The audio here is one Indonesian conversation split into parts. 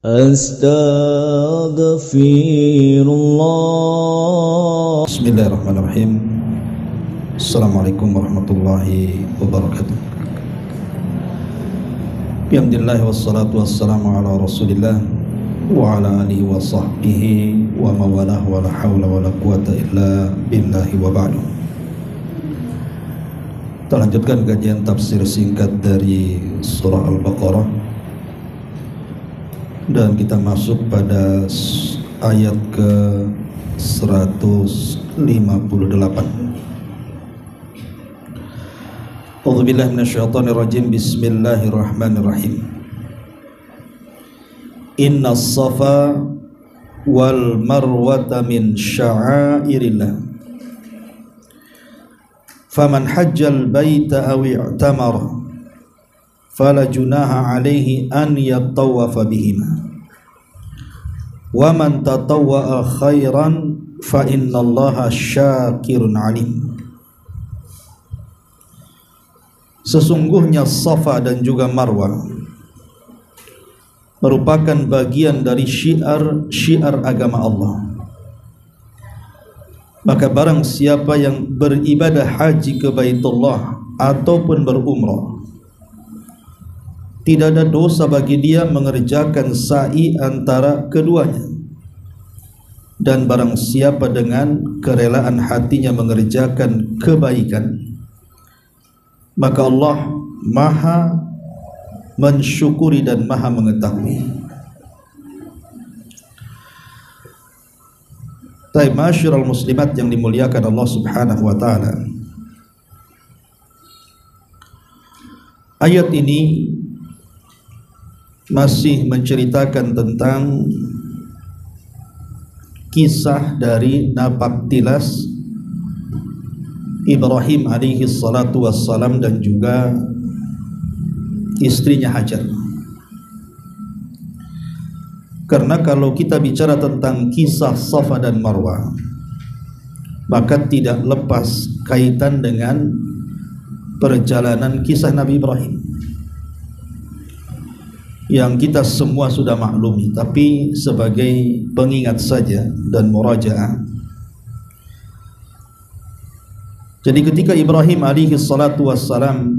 Astaghfirullah. Bismillahirrahmanirrahim. Assalamualaikum warahmatullahi wabarakatuh. Alhamdulillah wassalatu wassalamu ala rasulillah wa ala alihi wa sahbihi wa mawalah wa la hawla wa la quwata illa billahi wa ba'du. Kita lanjutkan kajian tafsir singkat dari surah Al-Baqarah, dan kita masuk pada ayat ke 158. A'udzubillahi minasyaitonir rajim. Bismillahirrahmanirrahim. Innas safa wal marwata min sya'airillah, faman hajjal baita aw i'tamara fala junaha alaihi an yattawafa bihima, wa man tatawwa'a khairan fa innallaha syakirun alim. Sesungguhnya Safa dan juga Marwah merupakan bagian dari syiar agama Allah. Maka barang siapa yang beribadah haji ke Baitullah ataupun berumrah, tidak ada dosa bagi dia mengerjakan sa'i antara keduanya. Dan barang siapa dengan kerelaan hatinya mengerjakan kebaikan, maka Allah maha mensyukuri dan maha mengetahui. Ma'asyiral muslimat yang dimuliakan Allah subhanahu wa ta'ala, ayat ini masih menceritakan tentang kisah dari napaktilas Ibrahim alaihi salatu wassalam dan juga istrinya Hajar. Karena kalau kita bicara tentang kisah Safa dan Marwah, maka tidak lepas kaitan dengan perjalanan kisah Nabi Ibrahim yang kita semua sudah maklumi, tapi sebagai pengingat saja dan murajaah. Jadi ketika Ibrahim alaihi salatu wassalam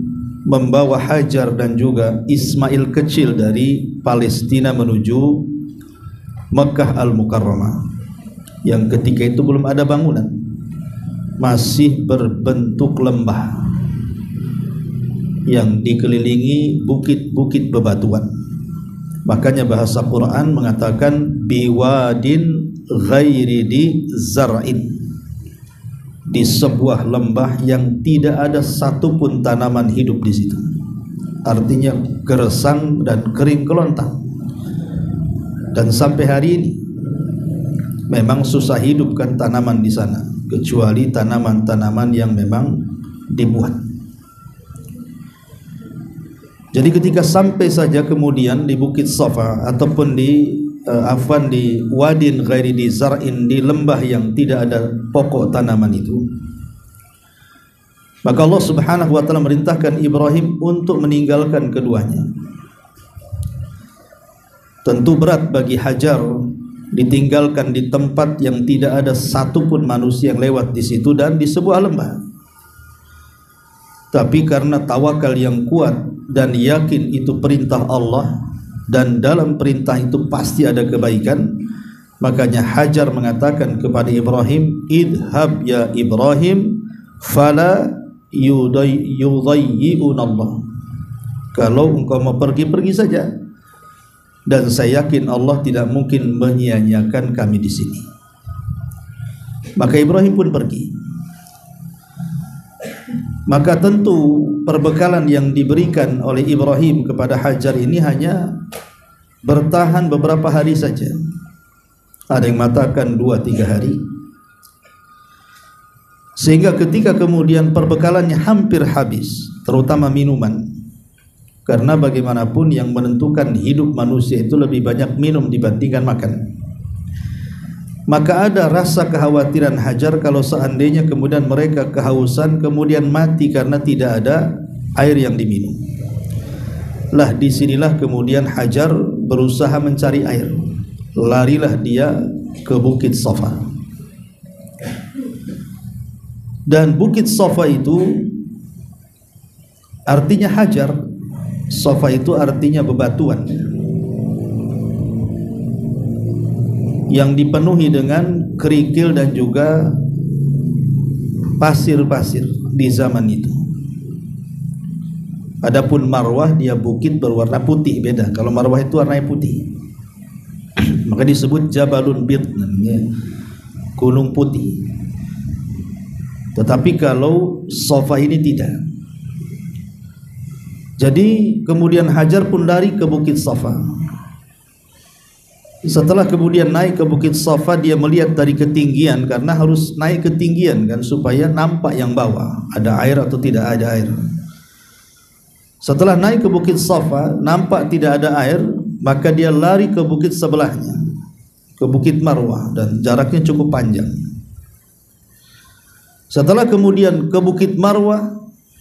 membawa Hajar dan juga Ismail kecil dari Palestina menuju Makkah Al-Mukarramah, yang ketika itu belum ada bangunan, masih berbentuk lembah yang dikelilingi bukit-bukit bebatuan. Makanya bahasa Quran mengatakan biwadin ghairi di zar'in, di sebuah lembah yang tidak ada satupun tanaman hidup di situ. Artinya gersang dan kering kelontang. Dan sampai hari ini memang susah hidup kan tanaman di sana, kecuali tanaman-tanaman yang memang dibuat. Jadi ketika sampai saja kemudian di Bukit Safa ataupun di wadin ghairi di zar'in, di lembah yang tidak ada pokok tanaman itu, maka Allah subhanahu wa ta'ala merintahkan Ibrahim untuk meninggalkan keduanya. Tentu berat bagi Hajar ditinggalkan di tempat yang tidak ada satupun manusia yang lewat di situ dan di sebuah lembah. Tapi karena tawakal yang kuat dan yakin itu perintah Allah, dan dalam perintah itu pasti ada kebaikan, makanya Hajar mengatakan kepada Ibrahim, idhab ya Ibrahim fala yudayyi'un Allah, kalau engkau mau pergi saja, dan saya yakin Allah tidak mungkin menyia-nyiakan kami di sini. Maka Ibrahim pun pergi. Maka tentu perbekalan yang diberikan oleh Ibrahim kepada Hajar ini hanya bertahan beberapa hari saja. Ada yang mengatakan 2-3 hari. Sehingga ketika kemudian perbekalannya hampir habis, terutama minuman. Karena bagaimanapun yang menentukan hidup manusia itu lebih banyak minum dibandingkan makan. Maka ada rasa kekhawatiran Hajar kalau seandainya kemudian mereka kehausan kemudian mati karena tidak ada air yang diminum. Lah disinilah kemudian Hajar berusaha mencari air. Larilah dia ke Bukit Safa. Dan Bukit Safa itu artinya hajar. Safa itu artinya bebatuan yang dipenuhi dengan kerikil dan juga pasir-pasir di zaman itu. Adapun Marwah, dia bukit berwarna putih, beda. Kalau Marwah itu warnanya putih, maka disebut Jabalun Bid, gunung putih. Tetapi kalau Safa ini tidak. Jadi kemudian Hajar pun lari ke Bukit Safa. Setelah kemudian naik ke Bukit Safa, dia melihat dari ketinggian, karena harus naik ketinggian kan supaya nampak yang bawah, ada air atau tidak ada air. Setelah naik ke Bukit Safa, nampak tidak ada air, maka dia lari ke bukit sebelahnya, ke Bukit Marwah, dan jaraknya cukup panjang. Setelah kemudian ke Bukit Marwah,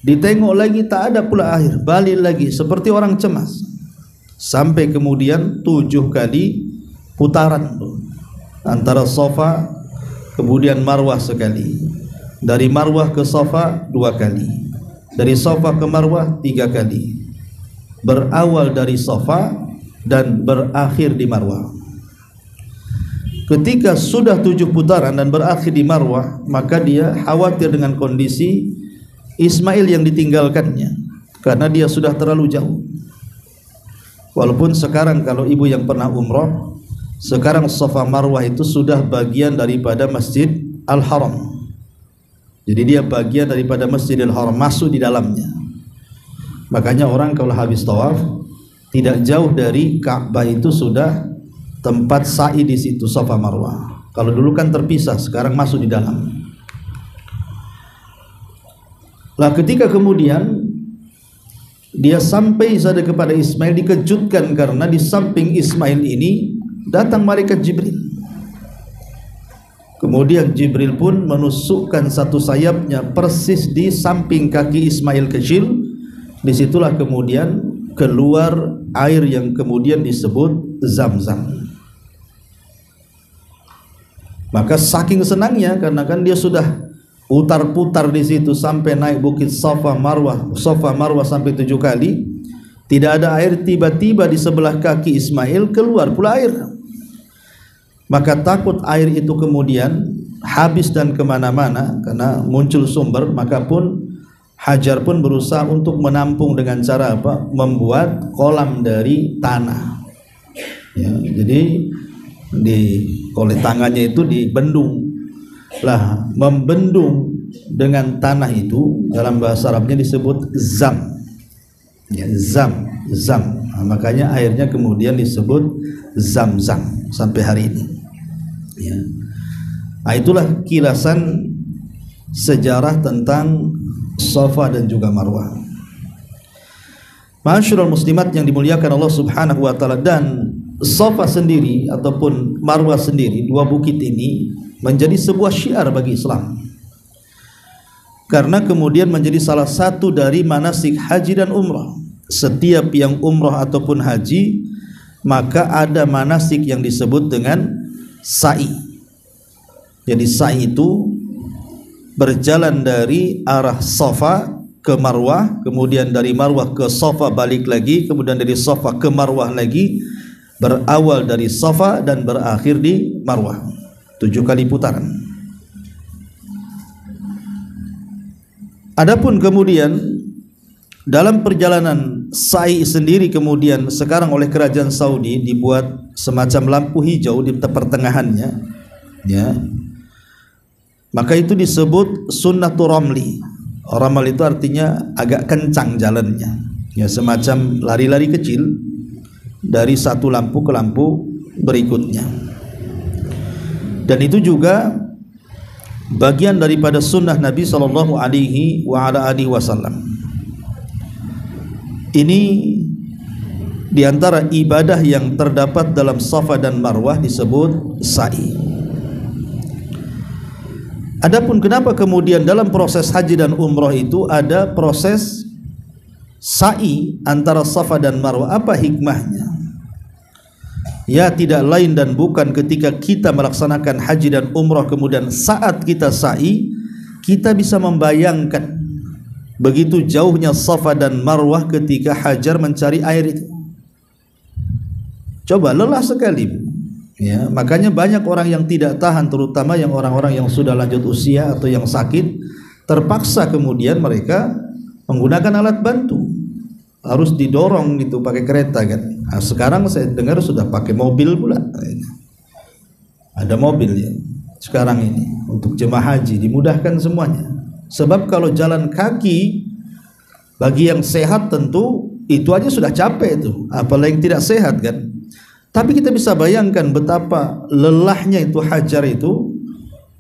ditengok lagi tak ada pula air, balik lagi seperti orang cemas, sampai kemudian 7 kali putaran antara Safa kemudian Marwah sekali, dari Marwah ke Safa 2 kali, dari Safa ke Marwah 3 kali, berawal dari Safa dan berakhir di Marwah. Ketika sudah 7 putaran dan berakhir di Marwah, maka dia khawatir dengan kondisi Ismail yang ditinggalkannya, karena dia sudah terlalu jauh. Walaupun sekarang kalau ibu yang pernah umroh, sekarang Safa Marwah itu sudah bagian daripada Masjid Al-Haram. Jadi dia bagian daripada Masjidil Haram, masuk di dalamnya. Makanya orang kalau habis tawaf, tidak jauh dari Ka'bah itu sudah tempat sa'i di situ, Safa Marwah. Kalau dulu kan terpisah, sekarang masuk di dalam. Lah ketika kemudian dia sampai saja kepada Ismail, dikejutkan karena di samping Ismail ini datang malaikat Jibril. Kemudian Jibril pun menusukkan satu sayapnya persis di samping kaki Ismail kecil. Disitulah kemudian keluar air yang kemudian disebut Zam-Zam. Maka saking senangnya, karena kan dia sudah putar-putar di situ sampai naik bukit Safa Marwah sampai 7 kali, tidak ada air. Tiba-tiba di sebelah kaki Ismail keluar pula air. Maka takut air itu kemudian habis dan kemana-mana karena muncul sumber, maka pun Hajar pun berusaha untuk menampung dengan cara apa? Membuat kolam dari tanah. Ya, jadi oleh tangannya itu dibendung. Lah, membendung dengan tanah itu dalam bahasa Arabnya disebut zam. Ya, zam. Nah, makanya airnya kemudian disebut Zam-Zam sampai hari ini. Ya. Nah, itulah kilasan sejarah tentang Safa dan juga Marwah. Ma'asyiral muslimat yang dimuliakan Allah Subhanahu wa taala, dan Safa sendiri ataupun Marwah sendiri, 2 bukit ini menjadi sebuah syiar bagi Islam, karena kemudian menjadi salah satu dari manasik haji dan umrah. Setiap yang umrah ataupun haji, maka ada manasik yang disebut dengan sa'i. Jadi sa'i itu berjalan dari arah Safa ke Marwah, kemudian dari Marwah ke Safa balik lagi, kemudian dari Safa ke Marwah lagi, berawal dari Safa dan berakhir di Marwah. 7 kali putaran. Adapun kemudian dalam perjalanan sa'i sendiri, kemudian sekarang oleh kerajaan Saudi dibuat semacam lampu hijau di pertengahannya, ya. Maka itu disebut sunnatur ramli. Ramal itu artinya agak kencang jalannya, ya, semacam lari-lari kecil dari satu lampu ke lampu berikutnya. Dan itu juga bagian daripada sunnah Nabi sallallahu alaihi wasallam. Ini diantara ibadah yang terdapat dalam Safa dan Marwah disebut sa'i. Adapun kenapa kemudian dalam proses haji dan umrah itu ada proses sa'i antara Safa dan Marwah, apa hikmahnya? Ya tidak lain dan bukan ketika kita melaksanakan haji dan umrah, kemudian saat kita sa'i, kita bisa membayangkan begitu jauhnya Safa dan Marwah ketika Hajar mencari air itu. Coba, lelah sekali, ya. Makanya banyak orang yang tidak tahan, terutama yang orang-orang yang sudah lanjut usia atau yang sakit, terpaksa kemudian mereka menggunakan alat bantu, harus didorong gitu pakai kereta kan. Nah, sekarang saya dengar sudah pakai mobil pula. Ada mobil ya sekarang ini untuk jemaah haji, dimudahkan semuanya. Sebab kalau jalan kaki bagi yang sehat tentu itu aja sudah capek itu, apalagi yang tidak sehat kan. Tapi kita bisa bayangkan betapa lelahnya itu Hajar itu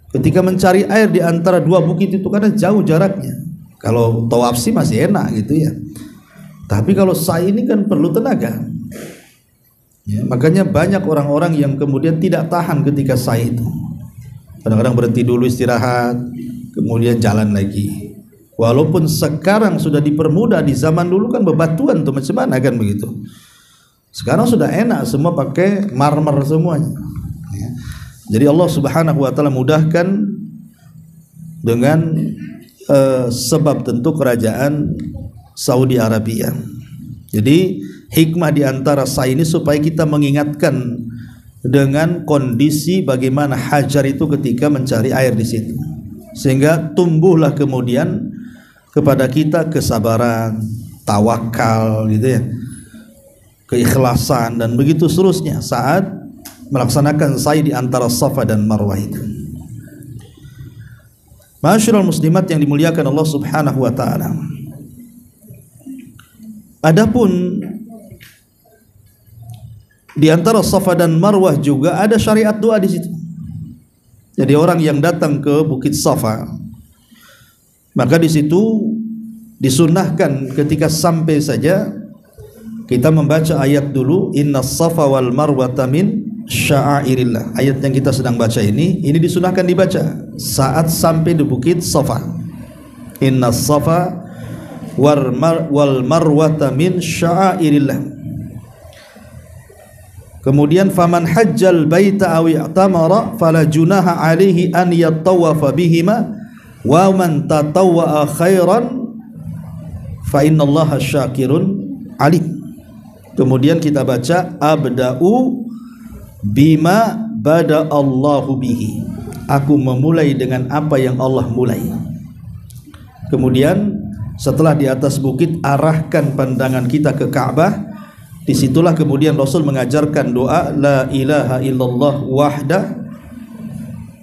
ketika mencari air di antara dua bukit itu, karena jauh jaraknya. Kalau tawaf sih masih enak gitu ya, tapi kalau sa'i ini kan perlu tenaga ya. Makanya banyak orang-orang yang kemudian tidak tahan ketika sa'i itu, kadang-kadang berhenti dulu istirahat, kemudian jalan lagi. Walaupun sekarang sudah dipermudah, di zaman dulu kan bebatuan tuh macam mana kan begitu. Sekarang sudah enak, semua pakai marmer semuanya ya. Jadi Allah Subhanahu wa ta'ala mudahkan dengan sebab tentu kerajaan Saudi Arabia. Jadi hikmah di antara sa'i ini supaya kita mengingatkan dengan kondisi bagaimana Hajar itu ketika mencari air di situ, sehingga tumbuhlah kemudian kepada kita kesabaran, tawakal gitu ya, keikhlasan dan begitu seterusnya saat melaksanakan sa'i di antara Safa dan Marwah itu. Ma'asyiral muslimat yang dimuliakan Allah Subhanahu wa taala. Adapun di antara Safa dan Marwah juga ada syariat doa di situ. Jadi orang yang datang ke Bukit Safa, maka di situ disunnahkan ketika sampai saja kita membaca ayat dulu, Innas Safa wal Marwata min sya'airillah. Ayat yang kita sedang baca ini disunnahkan dibaca saat sampai di Bukit Safa. Innas Safa wal Marwata min sya'airillah. Kemudian faman hajjal baita aw i'tamara fala junaha alaihi an yattawafa bihima wa man tatawwa khairan fa innallaha syakirun alim. Kemudian kita baca abda'u bima bada Allahu bihi. Aku memulai dengan apa yang Allah mulai. Kemudian setelah di atas bukit, arahkan pandangan kita ke Ka'bah. Disitulah kemudian Rasul mengajarkan doa la ilaha illallah wahdah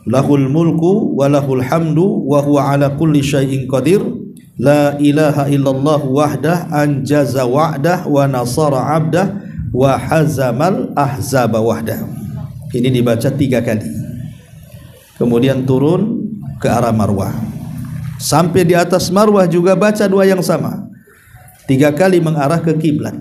lahul mulku wa lahul hamdu wa huwa ala kulli syai'in qadir. La ilaha illallah wahdah anjaza wa'dah wa nasara abdah wa hazamal ahzaba wahdah. Ini dibaca 3 kali. Kemudian turun ke arah Marwah. Sampai di atas Marwah juga baca doa yang sama. 3 kali mengarah ke kiblat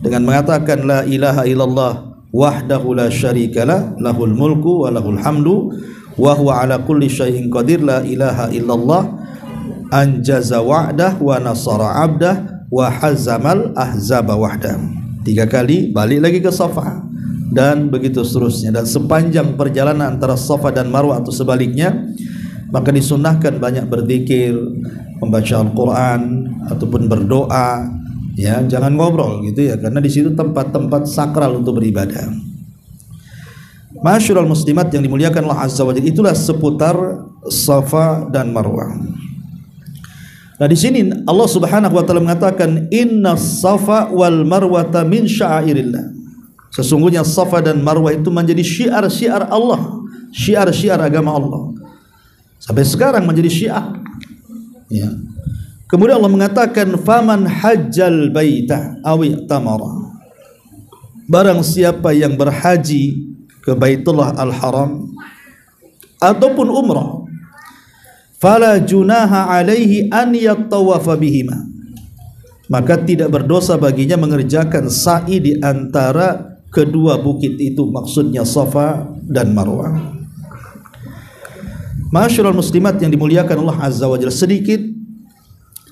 dengan mengatakan la ilaha illallah wahdahu la syarikalah lahul mulku wa lahul hamdu wa huwa ala kulli syai'in qadir. La ilaha illallah anjaza wa'dah wa nasara abdah wa hazamal ahzaba wahdah. 3 kali balik lagi ke Safa dan begitu seterusnya. Dan sepanjang perjalanan antara Safa dan Marwah atau sebaliknya, maka disunnahkan banyak berzikir, membaca Al-Quran ataupun berdoa ya, jangan ngobrol gitu ya, karena di situ tempat-tempat sakral untuk beribadah. Masyurul muslimat yang dimuliakan Allah Azza wa Jalla, itulah seputar Safa dan Marwah. Nah di sini Allah Subhanahu wa taala mengatakan innas Safa wal Marwata min sya'airillah. Sesungguhnya Safa dan Marwah itu menjadi syiar-syiar Allah, syiar-syiar agama Allah. Sampai sekarang menjadi syiar. Ya. Kemudian Allah mengatakan faman hajjal baita aw i'tamara. Barang siapa yang berhaji ke Baitullah Al-Haram ataupun umrah, fala junaha alaihi an yattawafa bihima. Maka tidak berdosa baginya mengerjakan sa'i di antara kedua bukit itu, maksudnya Safa dan Marwah. Masyarul muslimat yang dimuliakan Allah Azza wa Jalla, sedikit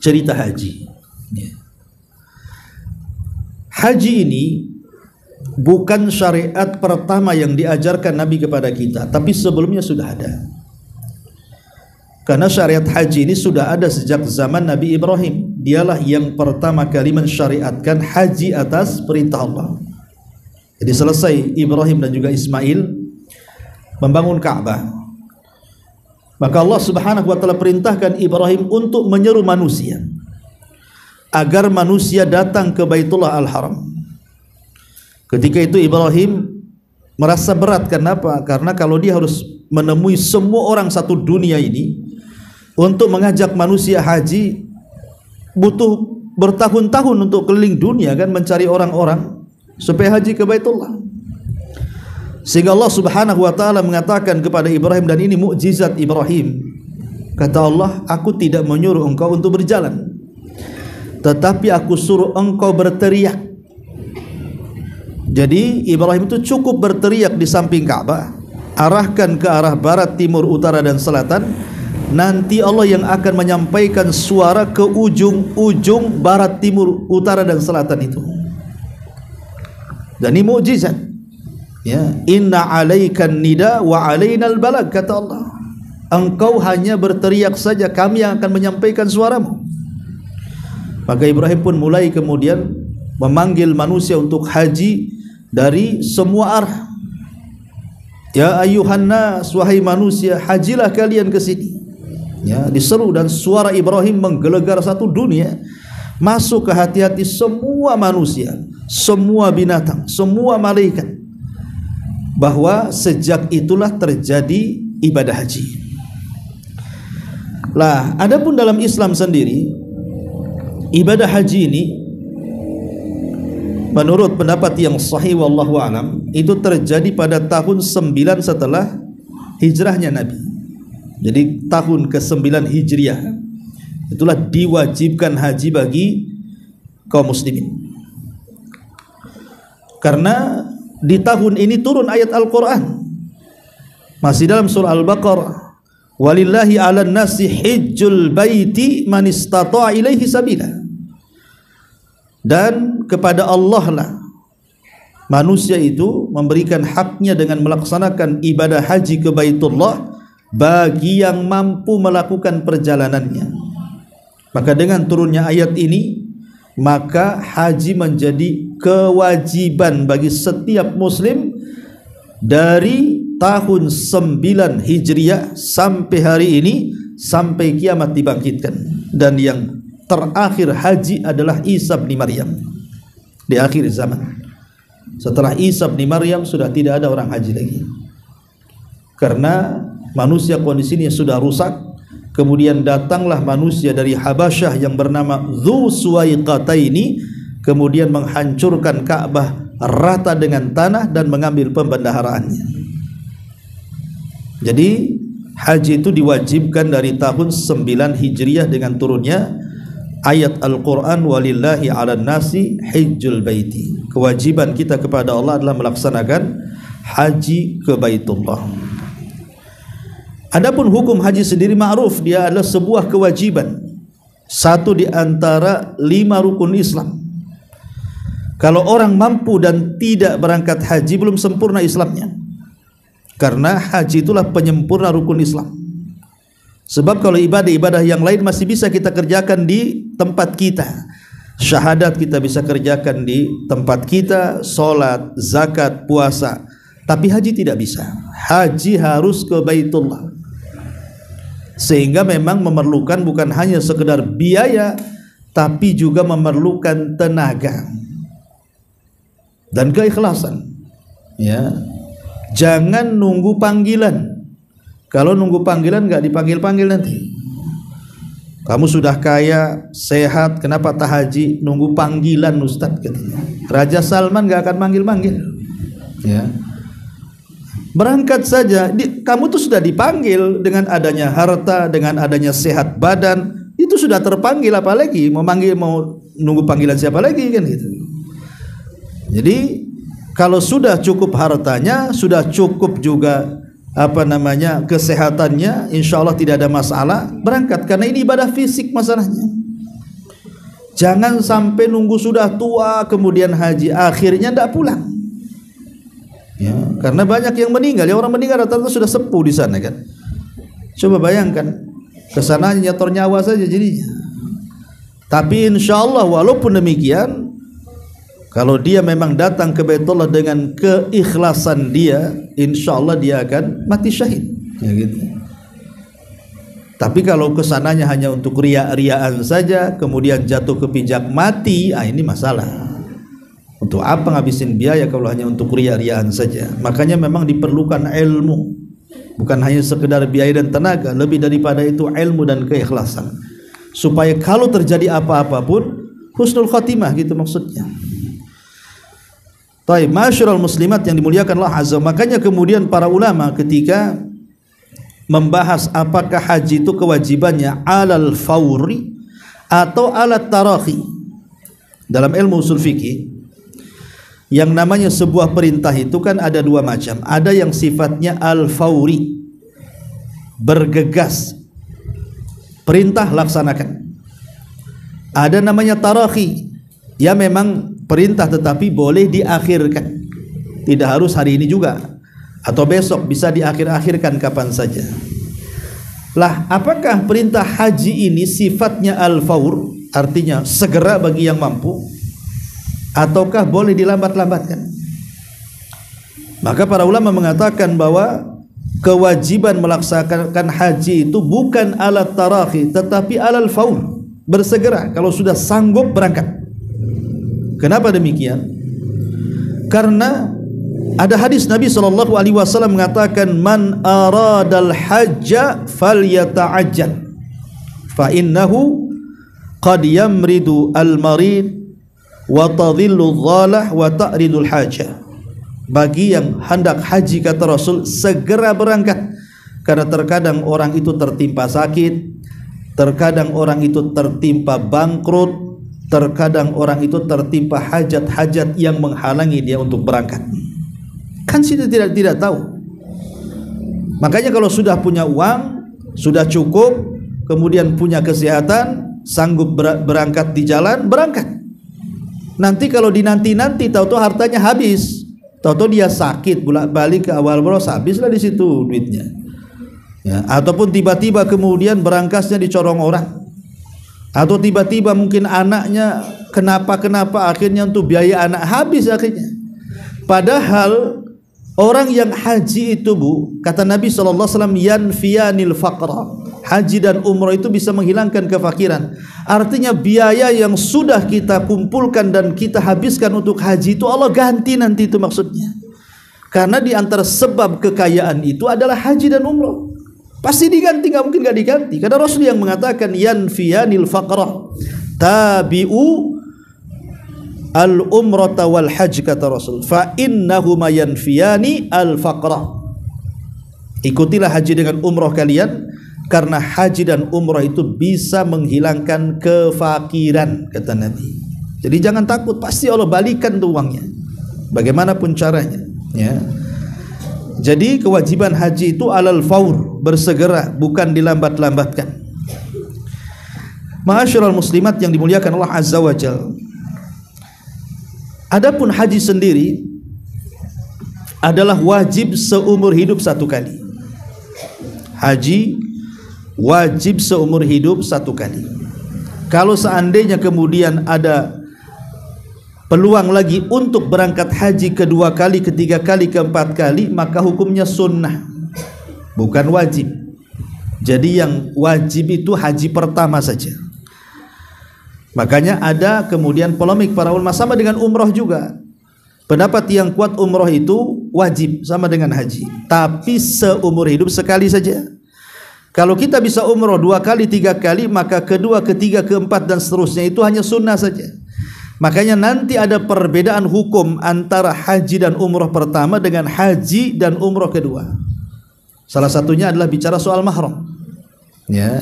cerita haji. Haji ini bukan syariat pertama yang diajarkan Nabi kepada kita, tapi sebelumnya sudah ada. Karena syariat haji ini sudah ada sejak zaman Nabi Ibrahim. Dialah yang pertama kali mensyariatkan haji atas perintah Allah. Jadi selesai Ibrahim dan juga Ismail membangun Ka'bah, maka Allah Subhanahu wa taala perintahkan Ibrahim untuk menyeru manusia agar manusia datang ke Baitullah Al-Haram. Ketika itu Ibrahim merasa berat. Kenapa? Karena kalau dia harus menemui semua orang satu dunia ini untuk mengajak manusia haji, butuh bertahun-tahun untuk keliling dunia kan, mencari orang-orang supaya haji ke Baitullah. Sehingga Allah Subhanahu wa taala mengatakan kepada Ibrahim, dan ini mukjizat Ibrahim. Kata Allah, aku tidak menyuruh engkau untuk berjalan, tetapi aku suruh engkau berteriak. Jadi Ibrahim itu cukup berteriak di samping Ka'bah, arahkan ke arah barat, timur, utara dan selatan. Nanti Allah yang akan menyampaikan suara ke ujung-ujung barat, timur, utara dan selatan itu. Dan ini mukjizat. Ya, inna 'alaikan nida wa 'alainal balag, kata Allah. Engkau hanya berteriak saja, kami yang akan menyampaikan suaramu. Maka Ibrahim pun mulai kemudian memanggil manusia untuk haji dari semua arah. Ya ayuhan nas, wahai manusia, hajilah kalian ke sini. Ya, diseru dan suara Ibrahim menggelegar satu dunia, masuk ke hati-hati semua manusia, semua binatang, semua malaikat, bahwa sejak itulah terjadi ibadah haji. Lah, adapun dalam Islam sendiri, ibadah haji ini menurut pendapat yang sahih wallahu alam itu terjadi pada tahun 9 setelah hijrahnya Nabi. Jadi tahun ke-9 Hijriah itulah diwajibkan haji bagi kaum muslimin. Karena di tahun ini turun ayat Al-Quran, masih dalam surah Al-Baqarah, walillahi 'alan nasi hijjul baiti man istata'a ilaihi sabila. Dan kepada Allah lah manusia itu memberikan haknya dengan melaksanakan ibadah haji ke Baitullah bagi yang mampu melakukan perjalanannya. Maka dengan turunnya ayat ini, maka haji menjadi kewajiban bagi setiap muslim dari tahun 9 Hijriah sampai hari ini, sampai kiamat dibangkitkan. Dan yang terakhir haji adalah Isa bin Maryam di akhir zaman. Setelah Isa bin Maryam sudah tidak ada orang haji lagi, karena manusia kondisinya sudah rusak. Kemudian datanglah manusia dari Habasyah yang bernama Dzu Suwaiqataini, kemudian menghancurkan Ka'bah rata dengan tanah dan mengambil pembendaharaannya. Jadi haji itu diwajibkan dari tahun 9 Hijriah dengan turunnya ayat Al-Quran, walillahi 'alan nasi hijjul baiti. Kewajiban kita kepada Allah adalah melaksanakan haji ke Baitullah. Adapun hukum haji sendiri ma'ruf, dia adalah sebuah kewajiban, satu di antara 5 rukun Islam. Kalau orang mampu dan tidak berangkat haji, belum sempurna Islamnya, karena haji itulah penyempurna rukun Islam. Sebab kalau ibadah-ibadah yang lain masih bisa kita kerjakan di tempat kita, syahadat kita bisa kerjakan di tempat kita, sholat, zakat, puasa, tapi haji tidak bisa. Haji harus ke Baitullah, sehingga memang memerlukan bukan hanya sekedar biaya, tapi juga memerlukan tenaga dan keikhlasan. Ya, jangan nunggu panggilan. Kalau nunggu panggilan nggak dipanggil-panggil nanti. Kamu sudah kaya, sehat, kenapa tak haji? Nunggu panggilan Ustaz katanya. Raja Salman nggak akan manggil-manggil. Ya, berangkat saja. Kamu tuh sudah dipanggil dengan adanya harta, dengan adanya sehat badan, itu sudah terpanggil, apalagi mau manggil, mau nunggu panggilan siapa lagi kan gitu. Jadi kalau sudah cukup hartanya, sudah cukup juga kesehatannya, insya Allah tidak ada masalah, berangkat. Karena ini ibadah fisik masalahnya. Jangan sampai nunggu sudah tua kemudian haji, akhirnya tidak pulang. Ya, karena banyak yang meninggal, ya orang meninggal rata-rata sudah sepuh di sana kan. Coba bayangkan, ke sana nyetor nyawa saja jadinya. Tapi insya Allah walaupun demikian, kalau dia memang datang ke Baitullah dengan keikhlasan dia, insya Allah dia akan mati syahid. Ya gitu. Tapi kalau kesananya hanya untuk ria-riaan saja, kemudian jatuh ke pijak mati, ini masalah. Untuk apa ngabisin biaya kalau hanya untuk ria-riaan saja? Makanya memang diperlukan ilmu, bukan hanya sekedar biaya dan tenaga, lebih daripada itu ilmu dan keikhlasan, supaya kalau terjadi apa-apa pun husnul khatimah, gitu maksudnya. Baik, masyarul muslimat yang dimuliakan Allah Azza. Makanya kemudian para ulama ketika membahas apakah haji itu kewajibannya alal fauri atau alat tarakhi, dalam ilmu usul fikih, yang namanya sebuah perintah itu kan ada dua macam. Ada yang sifatnya al-fauri, bergegas, perintah laksanakan. Ada namanya tarakhi, ya memang perintah tetapi boleh diakhirkan, tidak harus hari ini juga atau besok, bisa diakhir-akhirkan kapan saja. Lah, apakah perintah haji ini sifatnya al-faur, artinya segera bagi yang mampu, ataukah boleh dilambat-lambatkan? Maka para ulama mengatakan bahwa kewajiban melaksanakan haji itu bukan alat tarakhi, tetapi alal faur, bersegera kalau sudah sanggup berangkat. Kenapa demikian? Karena ada hadis Nabi SAW mengatakan, man aradal hajja falyata'ajjal fa innahu qad yamridu al-marid wa tadhillu dhalah wa ta'ridul hajah. Bagi yang hendak haji, kata Rasul, segera berangkat, karena terkadang orang itu tertimpa sakit, terkadang orang itu tertimpa bangkrut, terkadang orang itu tertimpa hajat-hajat yang menghalangi dia untuk berangkat. Kan kita tidak tahu. Makanya kalau sudah punya uang, sudah cukup, kemudian punya kesehatan, sanggup berangkat di jalan, berangkat. Nanti kalau dinanti-nanti, tahu-tahu hartanya habis, tahu-tahu dia sakit, bolak-balik ke awal boros, habislah di situ duitnya. Ya, ataupun tiba-tiba kemudian berangkasnya dicorong orang, atau tiba-tiba mungkin anaknya kenapa-kenapa, akhirnya untuk biaya anak habis akhirnya. Padahal orang yang haji itu, Bu, kata Nabi SAW, yanfiyanil faqra, haji dan umrah itu bisa menghilangkan kefakiran. Artinya biaya yang sudah kita kumpulkan dan kita habiskan untuk haji itu Allah ganti nanti, itu maksudnya. Karena di antara sebab kekayaan itu adalah haji dan umrah. Pasti diganti, nggak mungkin nggak diganti. Karena Rasul yang mengatakan yanfiyanil faqra tabi'u al-umrata wal hajj, kata Rasul, fa innahuma yanfiyani al-faqra. Ikutilah haji dengan umrah kalian, karena haji dan umrah itu bisa menghilangkan kefakiran, kata Nabi. Jadi jangan takut, pasti Allah balikan tuh uangnya, bagaimanapun caranya, ya. Jadi kewajiban haji itu alal faur, bersegera, bukan dilambat-lambatkan. Ma'asyiral muslimat yang dimuliakan Allah Azza wa Jalla. Adapun haji sendiri adalah wajib seumur hidup satu kali. Haji wajib seumur hidup satu kali. Kalau seandainya kemudian ada peluang lagi untuk berangkat haji kedua kali, ketiga kali, keempat kali, maka hukumnya sunnah, bukan wajib. Jadi yang wajib itu haji pertama saja. Makanya ada kemudian polemik para ulama, sama dengan umroh juga. Pendapat yang kuat umroh itu wajib sama dengan haji, tapi seumur hidup sekali saja. Kalau kita bisa umroh 2 kali, 3 kali, maka kedua, ketiga, keempat dan seterusnya itu hanya sunnah saja. Makanya nanti ada perbedaan hukum antara haji dan umroh pertama dengan haji dan umroh kedua. Salah satunya adalah bicara soal mahram. Ya.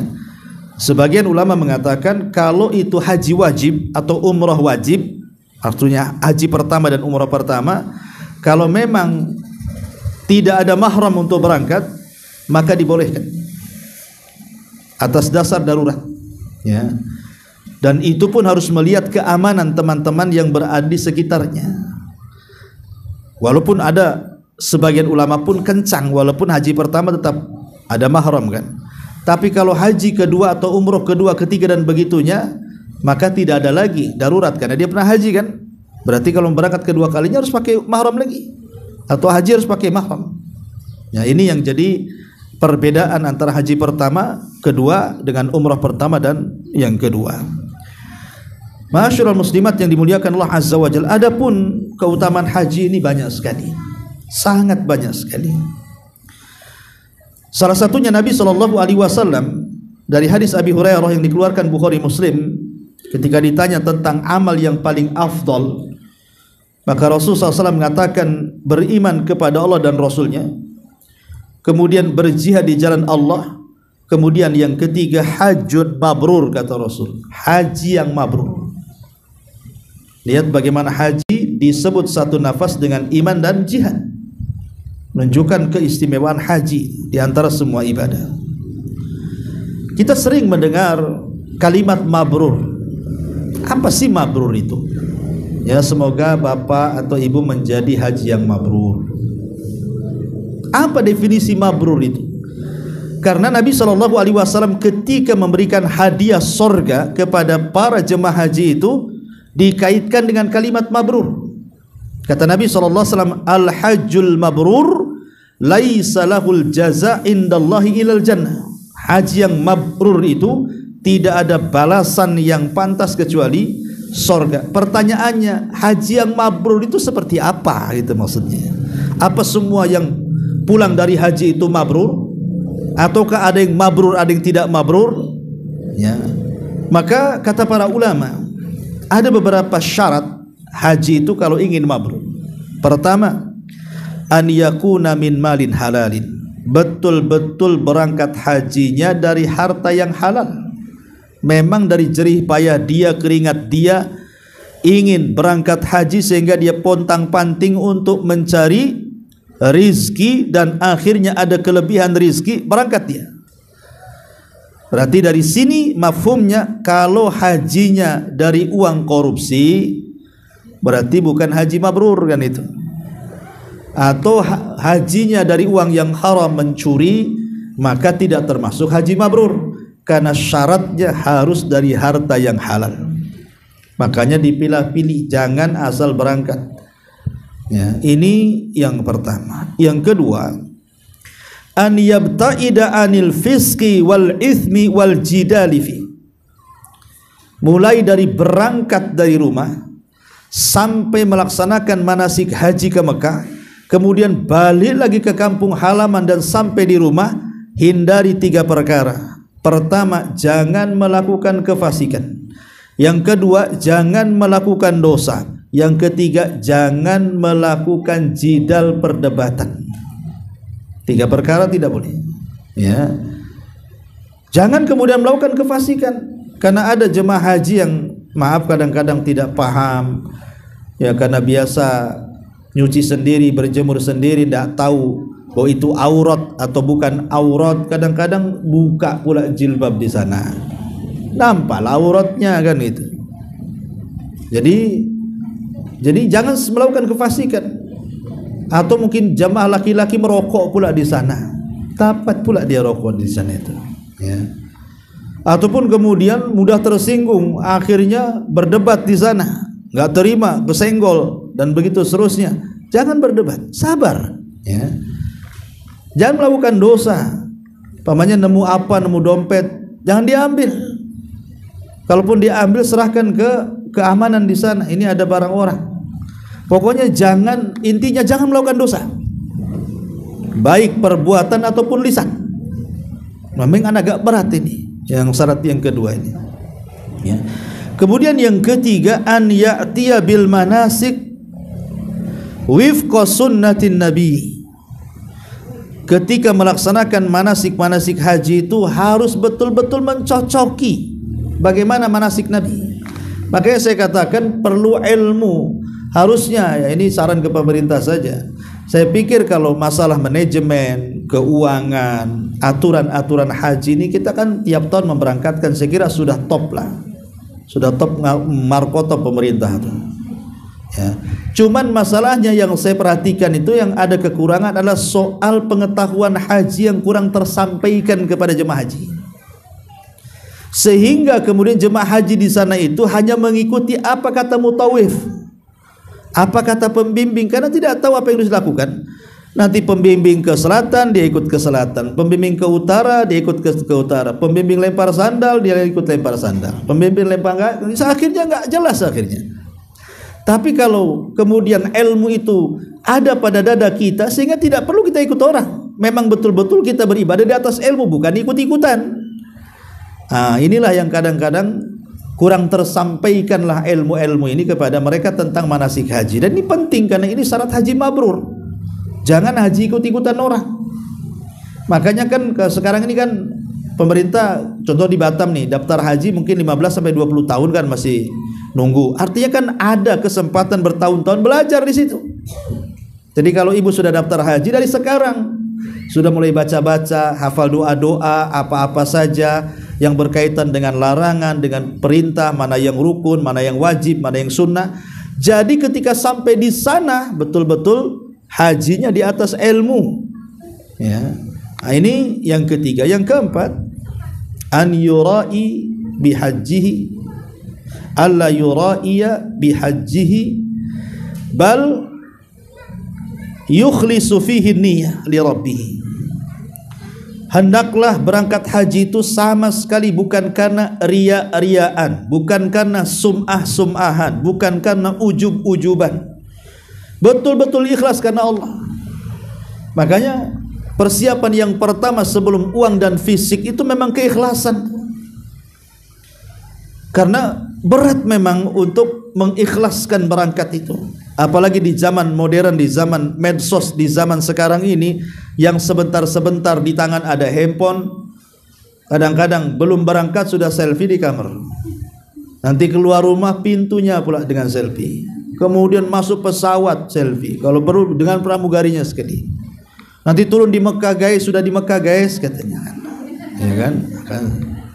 Sebagian ulama mengatakan kalau itu haji wajib atau umroh wajib, artinya haji pertama dan umroh pertama, kalau memang tidak ada mahram untuk berangkat, maka dibolehkan atas dasar darurat, ya. Dan itu pun harus melihat keamanan teman-teman yang berada di sekitarnya. Walaupun ada sebagian ulama pun kencang, walaupun haji pertama tetap ada mahram kan. Tapi kalau haji kedua atau umroh kedua, ketiga dan begitunya, maka tidak ada lagi darurat karena dia pernah haji kan. Berarti kalau berangkat kedua kalinya harus pakai mahram lagi, atau haji harus pakai mahram. Ya, ini yang jadi perbedaan antara haji pertama, kedua dengan umrah pertama dan yang kedua. Ma'asyiral muslimat yang dimuliakan Allah Azza wa Jalla, adapun keutamaan haji ini banyak sekali, sangat banyak sekali. Salah satunya Nabi SAW dari hadis Abi Hurairah yang dikeluarkan Bukhari Muslim, ketika ditanya tentang amal yang paling afdal, maka Rasulullah SAW mengatakan beriman kepada Allah dan Rasulnya, kemudian berjihad di jalan Allah, kemudian yang ketiga hajjun mabrur, kata Rasul, haji yang mabrur. Lihat bagaimana haji disebut satu nafas dengan iman dan jihad, menunjukkan keistimewaan haji di antara semua ibadah. Kita sering mendengar kalimat mabrur. Apa sih mabrur itu? Ya, semoga bapak atau ibu menjadi haji yang mabrur. Apa definisi mabrur itu? Karena Nabi SAW ketika memberikan hadiah sorga kepada para jemaah haji itu dikaitkan dengan kalimat mabrur. Kata Nabi SAW, al-hajjul mabrur laisa lahul jaza indallahi ilal jannah. Haji yang mabrur itu tidak ada balasan yang pantas kecuali sorga. Pertanyaannya, haji yang mabrur itu seperti apa? Itu maksudnya. Apa semua yang pulang dari haji itu mabrur? Ataukah ada yang mabrur, ada yang tidak mabrur? Ya. Maka kata para ulama, ada beberapa syarat haji itu kalau ingin mabrur. Pertama, an yakuna min malin halalin. Betul-betul berangkat hajinya dari harta yang halal. Memang dari jerih payah dia, keringat dia ingin berangkat haji sehingga dia pontang-panting untuk mencari rizki dan akhirnya ada kelebihan rizki, berangkat dia. Berarti dari sini mafhumnya, kalau hajinya dari uang korupsi berarti bukan haji mabrur kan itu. Atau hajinya dari uang yang haram, mencuri, maka tidak termasuk haji mabrur karena syaratnya harus dari harta yang halal. Makanya dipilah-pilih, jangan asal berangkat. Ya, ini yang pertama. Yang kedua, an yabta'ida anil fiski wal ithmi wal jidali fi. Mulai dari berangkat dari rumah sampai melaksanakan manasik haji ke Mekah, kemudian balik lagi ke kampung halaman dan sampai di rumah, hindari 3 perkara. Pertama, jangan melakukan kefasikan. Yang kedua, jangan melakukan dosa. Yang ketiga, jangan melakukan jidal, perdebatan. 3 perkara tidak boleh. Ya. Jangan kemudian melakukan kefasikan, karena ada jemaah haji yang maaf kadang-kadang tidak paham. Ya, karena biasa nyuci sendiri, berjemur sendiri, tidak tahu bahwa itu aurat atau bukan aurat. Kadang-kadang buka pula jilbab di sana, nampak auratnya kan itu. Jadi jangan melakukan kefasikan. Atau mungkin jamaah laki-laki merokok pula di sana, dapat pula dia rokok di sana itu. Ya. Ataupun kemudian mudah tersinggung, akhirnya berdebat di sana, nggak terima, bersenggol dan begitu seterusnya. Jangan berdebat, sabar. Ya. Jangan melakukan dosa. Pamannya nemu apa, nemu dompet, jangan diambil. Kalaupun diambil, serahkan ke keamanan di sana. Ini ada barang orang. Pokoknya jangan, intinya jangan melakukan dosa, baik perbuatan ataupun lisan. Memang agak berat ini, yang syarat yang kedua ini. Ya. Kemudian yang ketiga, an ya'tiya bil manasik wifqa sunnatin nabi. Ketika melaksanakan manasik haji itu harus betul-betul mencocoki bagaimana manasik Nabi. Makanya saya katakan perlu ilmu. Harusnya, ya ini saran ke pemerintah saja. Saya pikir kalau masalah manajemen, keuangan, aturan-aturan haji ini kita kan tiap tahun memberangkatkan, saya kira sudah top lah. Sudah top markotop pemerintah itu. Ya. Cuman masalahnya yang saya perhatikan itu yang ada kekurangan adalah soal pengetahuan haji yang kurang tersampaikan kepada jemaah haji. Sehingga kemudian jemaah haji di sana itu hanya mengikuti apa kata mutawif, apa kata pembimbing, karena tidak tahu apa yang harus dilakukan. Nanti pembimbing ke selatan, dia ikut ke selatan. Pembimbing ke utara, dia ikut ke utara. Pembimbing lempar sandal, dia ikut lempar sandal. Pembimbing lempar akhirnya nggak jelas akhirnya. Tapi kalau kemudian ilmu itu ada pada dada kita, sehingga tidak perlu kita ikut orang. Memang betul-betul kita beribadah di atas ilmu, bukan ikut-ikutan. Nah, inilah yang kadang-kadang kurang tersampaikanlah ilmu-ilmu ini kepada mereka tentang manasik haji. Dan ini penting karena ini syarat haji mabrur. Jangan haji ikut-ikutan orang. Makanya kan sekarang ini kan pemerintah, contoh di Batam nih, daftar haji mungkin 15 sampai 20 tahun kan masih nunggu. Artinya kan ada kesempatan bertahun-tahun belajar di situ. Jadi kalau ibu sudah daftar haji dari sekarang, sudah mulai baca-baca, hafal doa-doa, apa-apa saja yang berkaitan dengan larangan, dengan perintah, mana yang rukun, mana yang wajib, mana yang sunnah. Jadi ketika sampai di sana betul-betul hajinya di atas ilmu. Ya. Nah, ini yang ketiga. Yang keempat, an yurai bihajjihi alla yuraiya bihajjihi bal yukhlisu fihi niyyah li rabbih. Hendaklah berangkat haji itu sama sekali bukan karena ria-riaan, bukan karena sum'ah-sum'ahan, bukan karena ujub-ujuban. Betul-betul ikhlas karena Allah. Makanya persiapan yang pertama sebelum uang dan fisik itu memang keikhlasan. Karena berat memang untuk mengikhlaskan berangkat itu. Apalagi di zaman modern, di zaman medsos, di zaman sekarang ini yang sebentar-sebentar di tangan ada handphone, kadang-kadang belum berangkat sudah selfie di kamar. Nanti keluar rumah pintunya pula dengan selfie. Kemudian masuk pesawat selfie. Kalau perlu dengan pramugarinya sekali. Nanti turun di Mekah guys, sudah di Mekah guys katanya. Ya kan?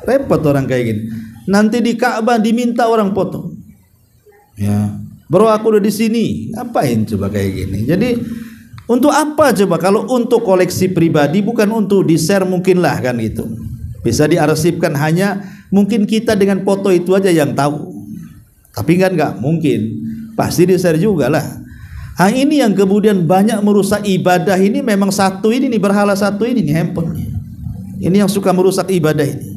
Repot orang kayak gini. Nanti di Ka'bah diminta orang foto. Ya. Bro aku udah di sini. Ngapain coba kayak gini? Jadi untuk apa coba? Kalau untuk koleksi pribadi bukan untuk di-share mungkinlah kan gitu. Bisa diarsipkan hanya mungkin kita dengan foto itu aja yang tahu. Tapi kan nggak mungkin. Pasti di-share juga lah. Nah, ini yang kemudian banyak merusak ibadah ini. Memang satu ini nih, berhala satu ini nih, handphone. Ini yang suka merusak ibadah ini.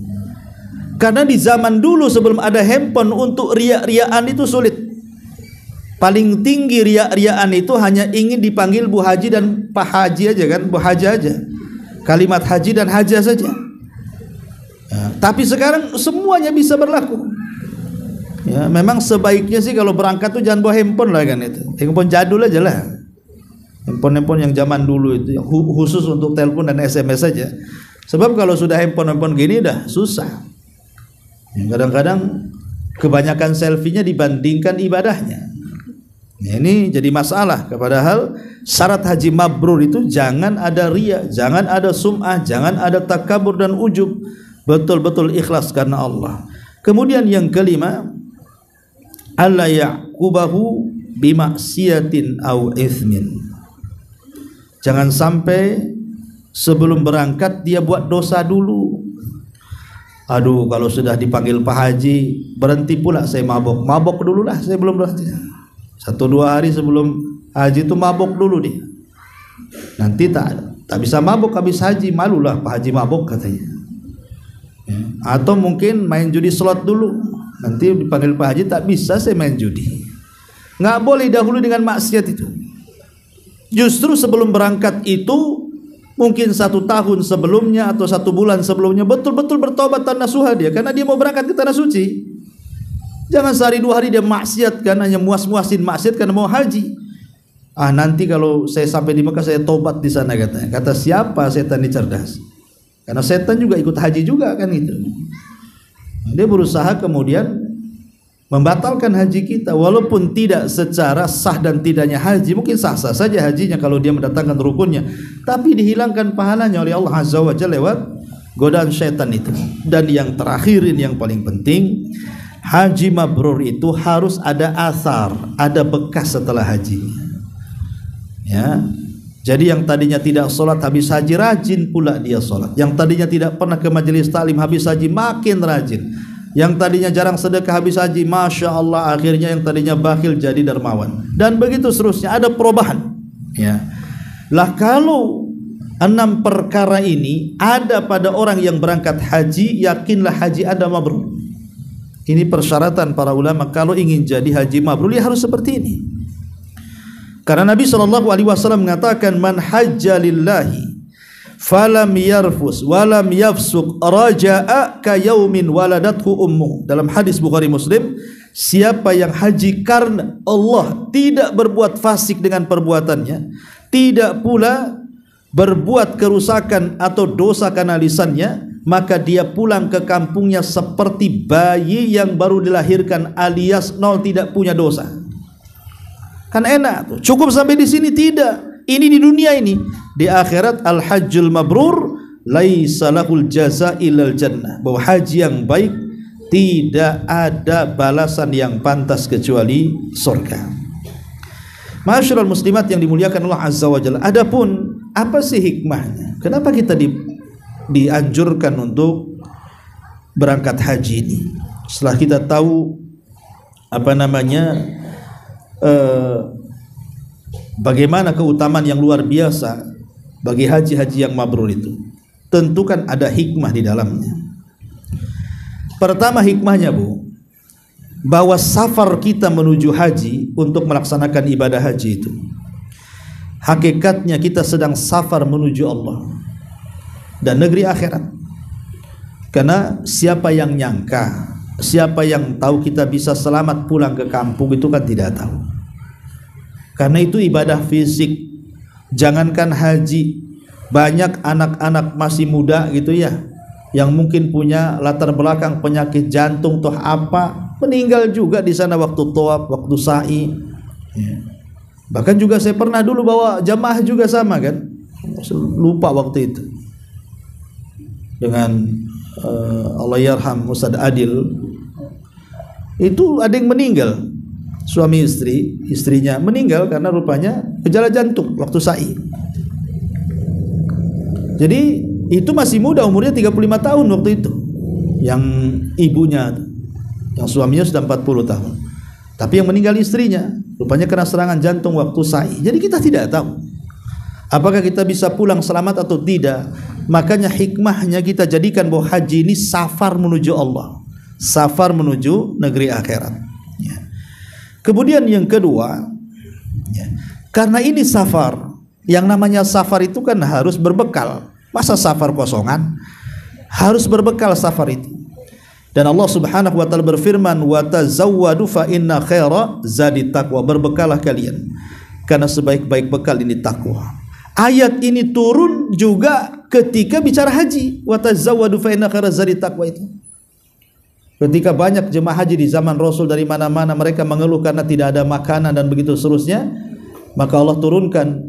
Karena di zaman dulu sebelum ada handphone, untuk riak-riaan itu sulit. Paling tinggi riak-riaan itu hanya ingin dipanggil Bu Haji dan Pak Haji aja kan, Bu Haji aja. Kalimat haji dan haja saja. Nah, tapi sekarang semuanya bisa berlaku. Ya, memang sebaiknya sih kalau berangkat tuh jangan bawa handphone lah kan itu. Handphone jadul aja lah. Handphone yang zaman dulu itu yang khusus untuk telepon dan SMS saja. Sebab kalau sudah handphone gini udah susah. Kadang-kadang kebanyakan selfie-nya dibandingkan ibadahnya. Ini jadi masalah. Padahal syarat haji mabrur itu jangan ada riya, jangan ada sum'ah, jangan ada takabur dan ujub. Betul-betul ikhlas karena Allah. Kemudian yang kelima, alla ya'qubahu bimaksiatin aw ithmin. Jangan sampai sebelum berangkat dia buat dosa dulu. Aduh, kalau sudah dipanggil Pak Haji berhenti pula saya mabok dulu lah, saya belum berhenti. 1-2 hari sebelum haji itu mabok dulu dia. Nanti tak bisa mabok habis haji, malulah Pak Haji mabok katanya. Ya. Atau mungkin main judi slot dulu. Nanti dipanggil Pak Haji tak bisa saya main judi. Nggak boleh dahulu dengan maksiat itu. Justru sebelum berangkat itu mungkin 1 tahun sebelumnya atau 1 bulan sebelumnya betul-betul bertobat dan nasuha dia, karena dia mau berangkat ke tanah suci. Jangan sehari 2 hari dia maksiat kan, hanya muas-muasin maksiat karena mau haji. Ah, nanti kalau saya sampai di Mekah saya tobat di sana katanya. Kata siapa? Setan ini cerdas. Karena setan juga ikut haji juga kan itu. Dia berusaha kemudian membatalkan haji kita, walaupun tidak secara sah dan tidaknya haji. Mungkin sah-sah saja hajinya kalau dia mendatangkan rukunnya, tapi dihilangkan pahalanya oleh Allah Azza wa Jalla lewat godaan syaitan itu. Dan yang terakhir ini yang paling penting, Haji mabrur itu harus ada asar, ada bekas setelah haji. Ya. Jadi yang tadinya tidak sholat habis haji rajin pula dia sholat. Yang tadinya tidak pernah ke majelis taklim habis haji makin rajin. Yang tadinya jarang sedekah habis haji, masya Allah, akhirnya yang tadinya bakhil jadi dermawan. Dan begitu seterusnya, ada perubahan. Ya. Lah kalau 6 perkara ini ada pada orang yang berangkat haji, yakinlah haji Anda mabrur. Ini persyaratan para ulama kalau ingin jadi haji mabrur, dia harus seperti ini. Karena Nabi SAW mengatakan, man hajja lillahi falam yarfus walam yafsuk raja'a ka yaumin waladathu ummu. Dalam hadis Bukhari Muslim, siapa yang haji karena Allah, tidak berbuat fasik dengan perbuatannya, tidak pula berbuat kerusakan atau dosa karena lisannya, maka dia pulang ke kampungnya seperti bayi yang baru dilahirkan alias nol, tidak punya dosa. Kan enak tuh. Cukup sampai di sini? Tidak. Ini di dunia ini. Di akhirat al-hajjul mabrur laisa lahul jaza illal jannah. Bahwa haji yang baik tidak ada balasan yang pantas kecuali surga. Ma'asyiral muslimat yang dimuliakan Allah Azza wa Jalla. Adapun apa sih hikmahnya? Kenapa kita dianjurkan untuk berangkat haji ini? Setelah kita tahu bagaimana keutamaan yang luar biasa bagi haji-haji yang mabrur itu, tentu kan ada hikmah di dalamnya. Pertama hikmahnya, Bu, bahwa safar kita menuju haji untuk melaksanakan ibadah haji itu, hakikatnya kita sedang safar menuju Allah dan negeri akhirat. Karena siapa yang nyangka, siapa yang tahu kita bisa selamat pulang ke kampung, itu kan tidak tahu. Karena itu ibadah fisik. Jangankan haji, banyak anak-anak masih muda gitu ya, yang mungkin punya latar belakang penyakit jantung toh apa, meninggal juga di sana waktu tawaf, waktu sa'i. Ya. Bahkan juga saya pernah dulu bawa jamaah juga sama kan, lupa waktu itu. Dengan Allahyarham Ustaz Adil, itu ada yang meninggal. Suami istri, istrinya meninggal karena rupanya gejala jantung waktu sa'i. Jadi itu masih muda, umurnya 35 tahun waktu itu. Yang ibunya, yang suaminya sudah 40 tahun. Tapi yang meninggal istrinya, rupanya kena serangan jantung waktu sa'i. Jadi kita tidak tahu apakah kita bisa pulang selamat atau tidak. Makanya hikmahnya kita jadikan bahwa haji ini safar menuju Allah, safar menuju negeri akhirat. Ya. Kemudian yang kedua, ya, karena ini safar, yang namanya safar itu kan harus berbekal. Masa safar kosongan? Harus berbekal safar itu. Dan Allah Subhanahu wa taala berfirman, "Wa tazawwadu fa inna khaira zadi taqwa." Berbekalah kalian, karena sebaik-baik bekal ini takwa. Ayat ini turun juga ketika bicara haji. Wa tazawwadu fa inna khaira zadi taqwa itu. Ketika banyak jemaah haji di zaman Rasul dari mana-mana mereka mengeluh karena tidak ada makanan dan begitu seterusnya, maka Allah turunkan,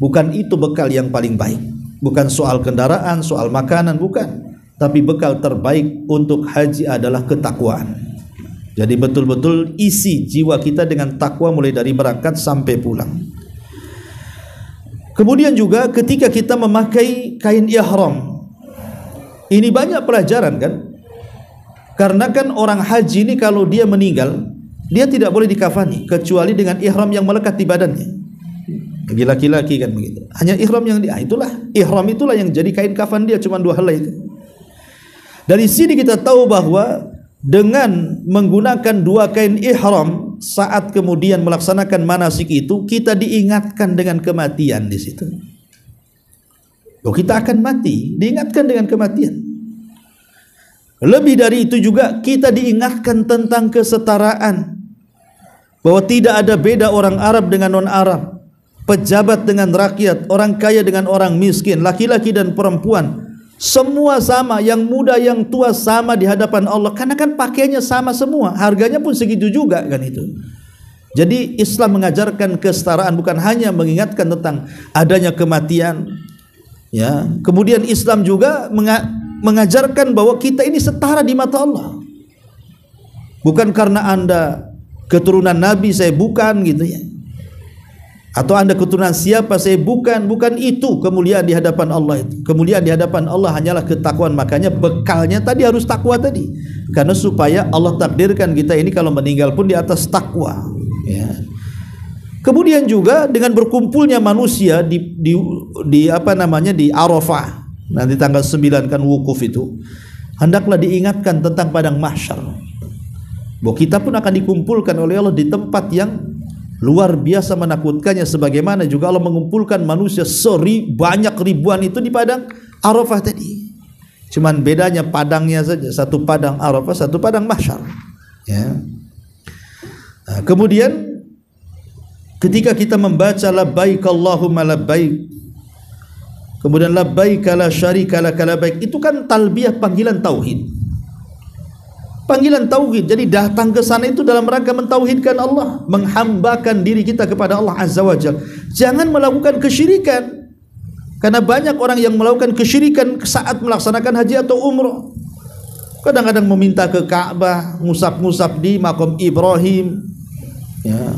bukan itu bekal yang paling baik, bukan soal kendaraan, soal makanan, bukan, tapi bekal terbaik untuk haji adalah ketakwaan. Jadi betul-betul isi jiwa kita dengan takwa mulai dari berangkat sampai pulang. Kemudian juga ketika kita memakai kain ihram, ini banyak pelajaran kan. Karena kan orang haji ini kalau dia meninggal, dia tidak boleh dikafani kecuali dengan ihram yang melekat di badannya. Bagi laki-laki kan begitu. Hanya ihram yang ihram itulah yang jadi kain kafan dia, cuma 2 helai itu. Dari sini kita tahu bahwa dengan menggunakan 2 kain ihram saat kemudian melaksanakan manasik itu, kita diingatkan dengan kematian di situ. Loh, kita akan mati, diingatkan dengan kematian. Lebih dari itu juga kita diingatkan tentang kesetaraan, bahwa tidak ada beda orang Arab dengan non-Arab, pejabat dengan rakyat, orang kaya dengan orang miskin, laki-laki dan perempuan, semua sama, yang muda yang tua sama di hadapan Allah, karena kan pakaiannya sama semua, harganya pun segitu juga kan itu. Jadi Islam mengajarkan kesetaraan, bukan hanya mengingatkan tentang adanya kematian, ya. Kemudian Islam juga mengajarkan bahwa kita ini setara di mata Allah. Bukan karena Anda keturunan Nabi, saya bukan gitu ya. Atau Anda keturunan siapa, saya bukan. Bukan itu kemuliaan di hadapan Allah itu. Kemuliaan di hadapan Allah hanyalah ketakwaan. Makanya bekalnya tadi harus takwa tadi. Karena supaya Allah takdirkan kita ini kalau meninggal pun di atas takwa ya. Kemudian juga dengan berkumpulnya manusia di apa namanya, di Arafah. Nanti tanggal 9 kan wukuf itu. Hendaklah diingatkan tentang padang mahsyar. Bahwa kita pun akan dikumpulkan oleh Allah di tempat yang luar biasa menakutkannya, sebagaimana juga Allah mengumpulkan manusia banyak ribuan itu di padang Arafah tadi. Cuman bedanya padangnya saja, satu padang Arafah, satu padang mahsyar ya. Nah, kemudian ketika kita membaca labbaik Allahumma labbaik, kemudian labbaik la syarika lak labbaik, itu kan talbiyah, panggilan tauhid. Panggilan tauhid. Jadi datang ke sana itu dalam rangka mentauhidkan Allah, menghambakan diri kita kepada Allah Azza wa Jalla. Jangan melakukan kesyirikan. Karena banyak orang yang melakukan kesyirikan saat melaksanakan haji atau umrah. Kadang-kadang meminta ke Ka'bah, ngusap-ngusap di makam Ibrahim ya.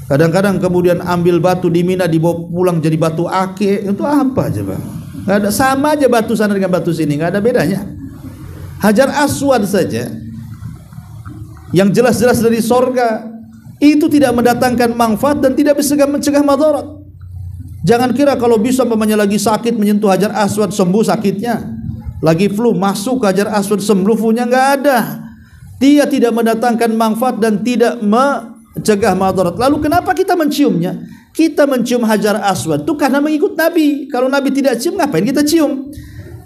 Kadang-kadang kemudian ambil batu di Mina dibawa pulang jadi batu akik. Itu apa aja Bang? Nggak ada, sama aja batu sana dengan batu sini, nggak ada bedanya. Hajar Aswad saja yang jelas-jelas dari sorga itu tidak mendatangkan manfaat dan tidak bisa mencegah madarat. Jangan kira kalau bisa umpamanya lagi sakit menyentuh Hajar Aswad sembuh sakitnya, lagi flu masuk ke Hajar Aswad sembuh flunya, nggak ada. Dia tidak mendatangkan manfaat dan tidak mencegah madarat. Lalu kenapa kita menciumnya? Kita mencium Hajar Aswad itu karena mengikut Nabi. Kalau Nabi tidak cium, ngapain kita cium?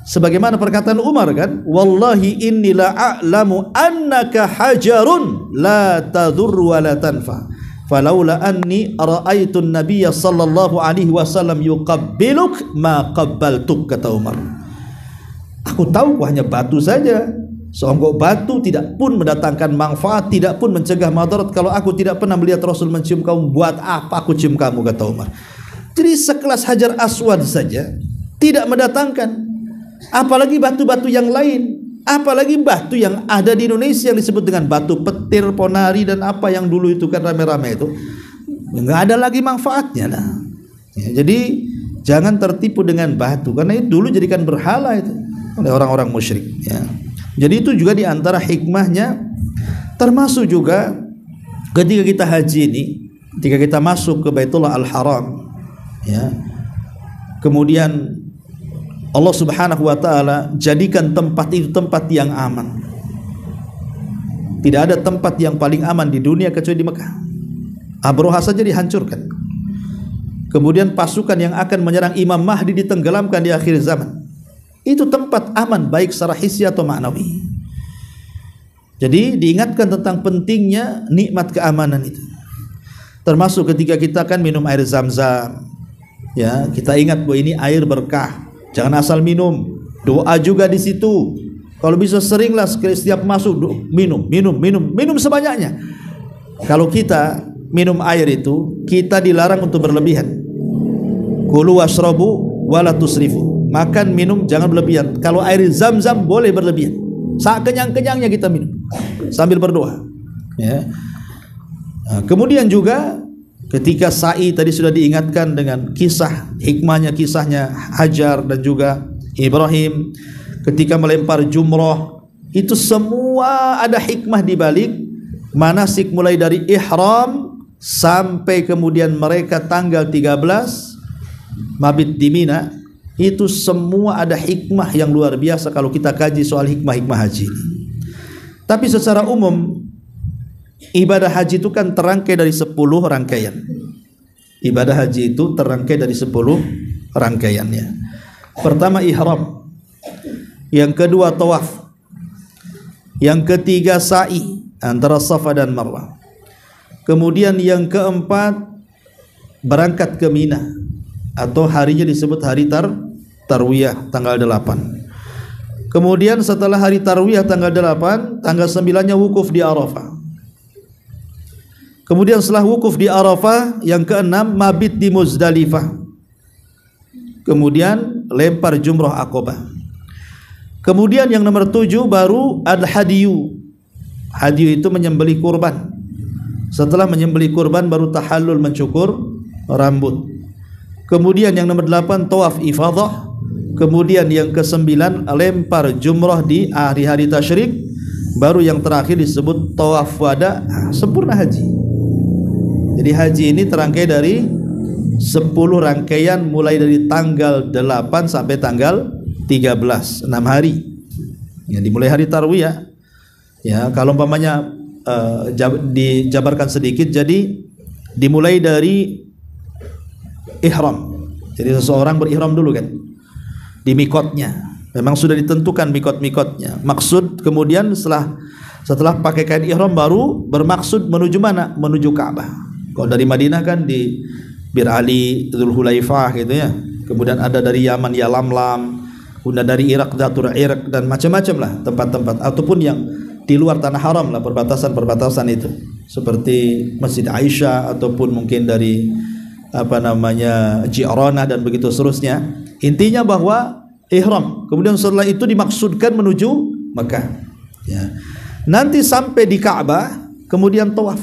Sebagaimana perkataan Umar kan, wallahi inni la a'lamu annaka hajarun la tadur wa la tanfa, falaula anni ra'aitu an-nabiyya sallallahu alaihi wasallam yuqabbiluk ma qabbaltuk, kata Umar. Aku tahu kau hanya batu saja, seonggok batu, tidak pun mendatangkan manfaat, tidak pun mencegah madarat. Kalau aku tidak pernah melihat Rasul mencium kamu, buat apa aku cium kamu, kata Umar. Jadi sekelas Hajar Aswad saja tidak mendatangkan, apalagi batu-batu yang lain, apalagi batu yang ada di Indonesia yang disebut dengan batu petir, ponari dan apa yang dulu itu kan rame-rame itu, nggak ada lagi manfaatnya lah ya. Jadi jangan tertipu dengan batu, karena itu dulu jadikan berhala itu oleh orang-orang musyrik ya. Jadi itu juga diantara hikmahnya, termasuk juga ketika kita haji ini, ketika kita masuk ke Baitullah Al-Haram ya, kemudian Allah Subhanahu wa taala jadikan tempat itu tempat yang aman. Tidak ada tempat yang paling aman di dunia kecuali di Mekah. Abroha saja dihancurkan. Kemudian pasukan yang akan menyerang Imam Mahdi ditenggelamkan di akhir zaman. Itu tempat aman baik secara hissi atau ma'nawi. Jadi diingatkan tentang pentingnya nikmat keamanan itu. Termasuk ketika kita kan minum air Zam-Zam. Ya, kita ingat bahwa ini air berkah. Jangan asal minum, doa juga di situ. Kalau bisa seringlah setiap masuk minum sebanyaknya. Kalau kita minum air itu, kita dilarang untuk berlebihan. Kulu washrabu wala tusrifu. Makan minum jangan berlebihan. Kalau air Zam-Zam boleh berlebihan. Saat kenyang-kenyangnya kita minum sambil berdoa. Ya. Nah, kemudian juga ketika sa'i tadi sudah diingatkan dengan kisah hikmahnya, kisahnya Hajar dan juga Ibrahim ketika melempar jumrah, itu semua ada hikmah di balik manasik, mulai dari ihram sampai kemudian mereka tanggal 13 mabit di Mina. Itu semua ada hikmah yang luar biasa kalau kita kaji soal hikmah-hikmah haji. Tapi secara umum ibadah haji itu kan terangkai dari 10 rangkaian. Ibadah haji itu terangkai dari 10 rangkaiannya. Pertama ihram, yang kedua tawaf, yang ketiga sa'i antara Safa dan Marwah, kemudian yang keempat berangkat ke Mina, atau harinya disebut hari tarwiyah tanggal 8. Kemudian setelah hari tarwiyah tanggal 8, tanggal 9-nya wukuf di Arafah. Kemudian setelah wukuf di Arafah, yang keenam mabit di Muzdalifah. Kemudian lempar jumrah Aqabah. Kemudian yang nomor 7 baru al-hadiyu, Hadi itu menyembelih kurban. Setelah menyembelih kurban baru tahallul, mencukur rambut. Kemudian yang nomor 8 tawaf ifadah. Kemudian yang ke-9 lempar jumrah di hari-hari tasyrik. Baru yang terakhir disebut tawaf wada, sempurna haji. Jadi haji ini terangkai dari 10 rangkaian mulai dari tanggal 8 sampai tanggal 13, 6 hari. Ya, dimulai hari tarwiyah. Ya, kalau umpamanya dijabarkan sedikit, jadi dimulai dari ihram. Jadi seseorang berihram dulu kan di mikotnya. Memang sudah ditentukan mikot-mikotnya. Maksud kemudian setelah pakai kain ihram baru bermaksud menuju mana? Menuju Ka'bah. Kalau dari Madinah kan di Bir Ali, Dzulhulaifah gitu ya. Kemudian ada dari Yaman Yalamlam, kemudian dari Irak Zatur Iraq, dan macam-macam lah tempat-tempat, ataupun yang di luar tanah haram lah, perbatasan-perbatasan itu. Seperti Masjid Aisyah, ataupun mungkin dari Ji'ranah dan begitu seterusnya. Intinya bahwa ihram, kemudian setelah itu dimaksudkan menuju Mekah. Ya. Nanti sampai di Ka'bah, kemudian tawaf,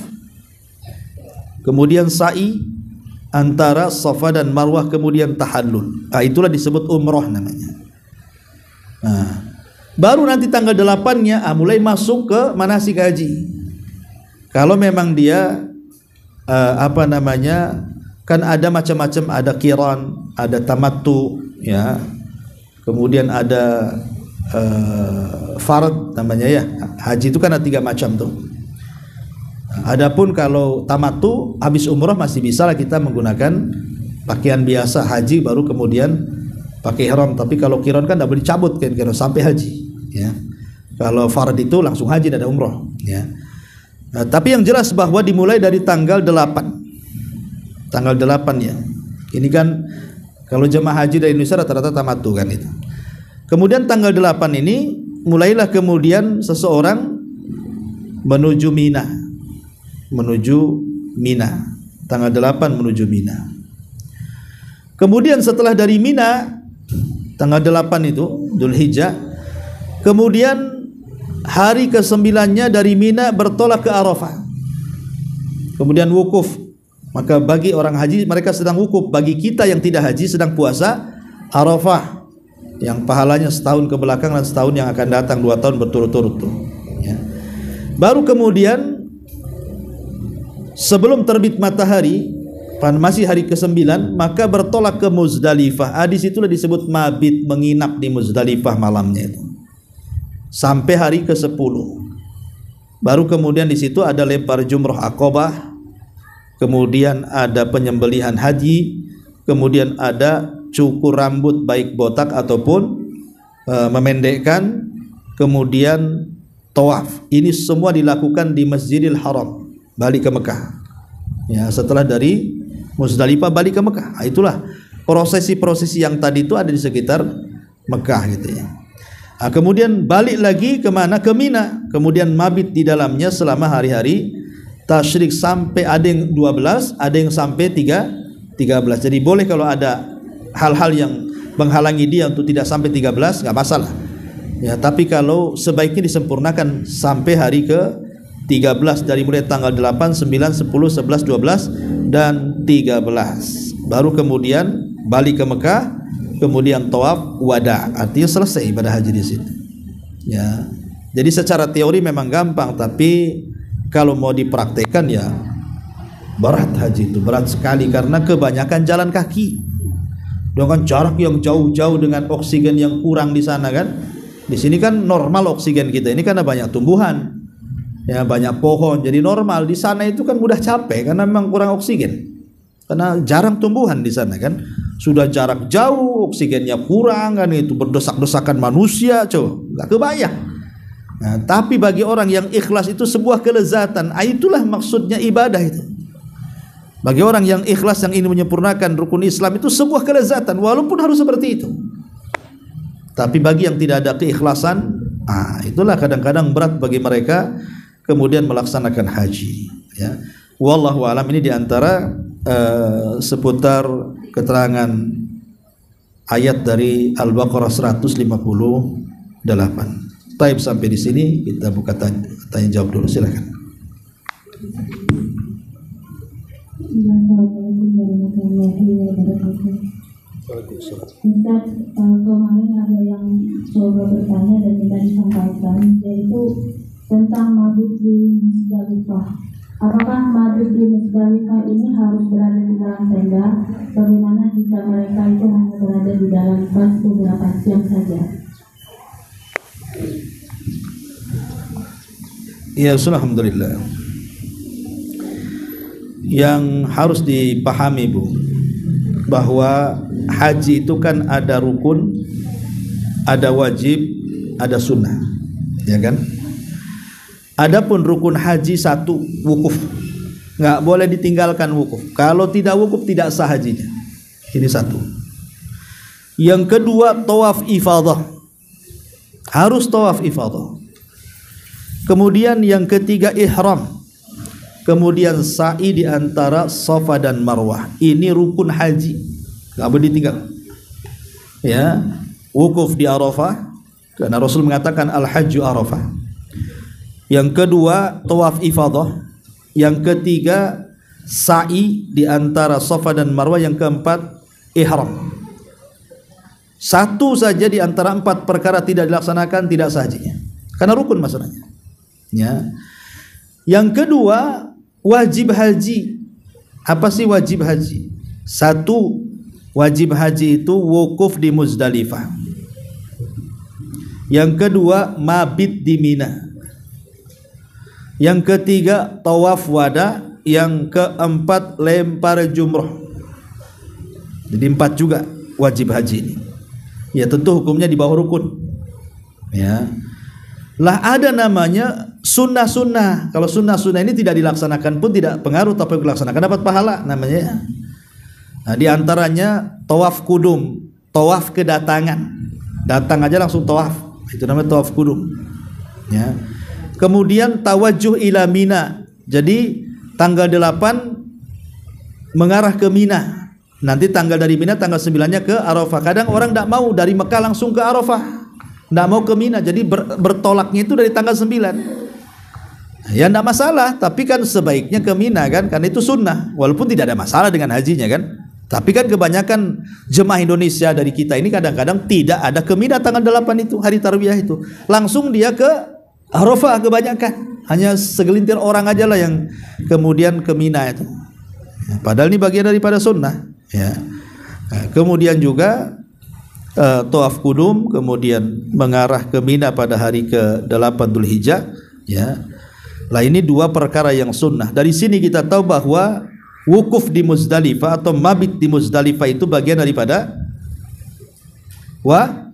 kemudian sa'i antara Safa dan Marwah, kemudian tahallul. Itulah disebut umrah namanya. Baru nanti tanggal 8-nya mulai masuk ke manasik haji. Kalau memang dia kan ada macam-macam, ada qiran, ada tamattu, ya. Kemudian ada farad namanya ya. Haji itu kan ada 3 macam tuh. Adapun kalau tamattu habis umrah masih bisa lah kita menggunakan pakaian biasa haji baru kemudian pakai ihram. Tapi kalau qiran kan tidak boleh dicabut kan kalau sampai haji, ya. Kalau farad itu langsung haji, tidak ada umrah, ya. Tapi yang jelas bahwa dimulai dari tanggal 8. Tanggal 8 ya. Ini kan kalau jemaah haji dari Indonesia rata-rata tamattu kan itu. Kemudian tanggal 8 ini mulailah kemudian seseorang menuju Mina. Tanggal 8 menuju Mina. Kemudian setelah dari Mina tanggal 8 itu Dzulhijjah, kemudian hari ke-9-nya dari Mina bertolak ke Arafah. Kemudian wukuf. Maka bagi orang haji mereka sedang wukuf, bagi kita yang tidak haji sedang puasa Arafah, yang pahalanya setahun ke belakang dan setahun yang akan datang, 2 tahun berturut-turut tuh, ya. Baru kemudian sebelum terbit matahari, masih hari ke-9, maka bertolak ke Muzdalifah. Di situlah disebut mabit, menginap di Muzdalifah malamnya itu sampai hari ke-10. Baru kemudian di situ ada lempar jumrah Aqabah, kemudian ada penyembelihan haji, kemudian ada cukur rambut baik botak ataupun memendekkan, kemudian tawaf. Ini semua dilakukan di Masjidil Haram, balik ke Mekah. Ya, setelah dari Muzdalifah balik ke Mekah. Itulah prosesi-prosesi yang tadi itu ada di sekitar Mekah gitu ya. Kemudian balik lagi ke mana? Ke Mina. Kemudian mabit di dalamnya selama hari-hari tasyrik, sampai ada yang 12, ada yang sampai 13. Jadi boleh kalau ada hal-hal yang menghalangi dia untuk tidak sampai 13, nggak masalah. Ya, tapi kalau sebaiknya disempurnakan sampai hari ke 13, dari mulai tanggal 8, 9, 10, 11, 12 dan 13. Baru kemudian balik ke Mekah, kemudian tawaf wada, artinya selesai ibadah haji di situ. Ya. Jadi secara teori memang gampang, tapi kalau mau dipraktekkan ya berat. Haji itu berat sekali karena kebanyakan jalan kaki dengan jarak yang jauh-jauh, dengan oksigen yang kurang di sana kan. Di sini kan normal oksigen kita ini karena banyak tumbuhan, ya, banyak pohon, jadi normal. Di sana itu kan mudah capek karena memang kurang oksigen, karena jarang tumbuhan di sana kan. Sudah jarak jauh, oksigennya kurang kan, itu berdesak-desakan manusia, nggak kebayang. Nah, tapi bagi orang yang ikhlas itu sebuah kelezatan. Itulah maksudnya ibadah itu. Bagi orang yang ikhlas, yang ingin menyempurnakan rukun Islam, itu sebuah kelezatan, walaupun harus seperti itu. Tapi bagi yang tidak ada keikhlasan, itulah kadang-kadang berat bagi mereka kemudian melaksanakan haji, ya. Wallahu a'lam. Ini diantara seputar keterangan ayat dari Al-Baqarah 158. Taib, sampai di sini kita buka tanya. Tanya jawab dulu, silakan. Assalamualaikum warahmatullahi wabarakatuh. Waalaikumsalam. Ustaz, kemarin ada yang coba bertanya dan minta disampaikan, yaitu tentang mabit di Musdalifah. Apakah mabit di Musdalifah ini harus berada di dalam tenda? Bagaimana jika mereka itu hanya berada di dalam bus beberapa jam saja? Ya, alhamdulillah. Yang harus dipahami, Bu, bahwa haji itu kan ada rukun, ada wajib, ada sunnah, ya kan? Adapun rukun haji satu, wukuf, nggak boleh ditinggalkan wukuf. Kalau tidak wukuf tidak sah hajinya. Ini satu. Yang kedua, tawaf ifadah, harus tawaf ifadah. Kemudian yang ketiga, ihram. Kemudian sa'i di antara Safa dan Marwah. Ini rukun haji, nggak boleh ditinggal. Ya, wukuf di Arafah, karena Rasul mengatakan al-hajju Arafah. Yang kedua, tawaf ifadah. Yang ketiga, sa'i di antara Safa dan Marwah. Yang keempat, ihram. Satu saja di antara empat perkara tidak dilaksanakan, tidak sah hajinya, karena rukun masalahnya. Ya. Yang kedua, wajib haji. Apa sih wajib haji? Satu, wajib haji itu wukuf di Muzdalifah. Yang kedua, mabit di Mina. Yang ketiga, tawaf wada. Yang keempat, lempar jumroh. Jadi 4 juga wajib haji ini. Ya, tentu hukumnya di bawah rukun. Ya. Lah ada namanya sunnah-sunnah. Kalau sunnah-sunnah ini tidak dilaksanakan pun tidak pengaruh, tapi dilaksanakan dapat pahala namanya. Nah, di antaranya tawaf kudum, tawaf kedatangan. Datang aja langsung tawaf. Itu namanya tawaf kudum. Ya. Kemudian tawajjuh ila Mina. Jadi tanggal 8 mengarah ke Mina. Nanti tanggal dari Mina tanggal 9-nya ke Arafah. Kadang orang tidak mau dari Mekah langsung ke Arafah, tidak mau ke Mina, jadi bertolaknya itu dari tanggal 9. Ya tidak masalah, tapi kan sebaiknya ke Mina kan, karena itu sunnah. Walaupun tidak ada masalah dengan hajinya kan. Tapi kan kebanyakan jemaah Indonesia dari kita ini kadang-kadang tidak ada ke Mina tanggal 8 itu, hari Tarwiyah itu. Langsung dia ke Arafah kebanyakan. Hanya segelintir orang aja lah yang kemudian ke Mina itu. Ya, padahal ini bagian daripada sunnah. Ya. Nah, kemudian juga tawaf kudum, kemudian mengarah ke Mina pada hari ke-8 Dzulhijjah, ya. Lah ini 2 perkara yang sunnah. Dari sini kita tahu bahwa wukuf di Muzdalifah atau mabit di Muzdalifah itu bagian daripada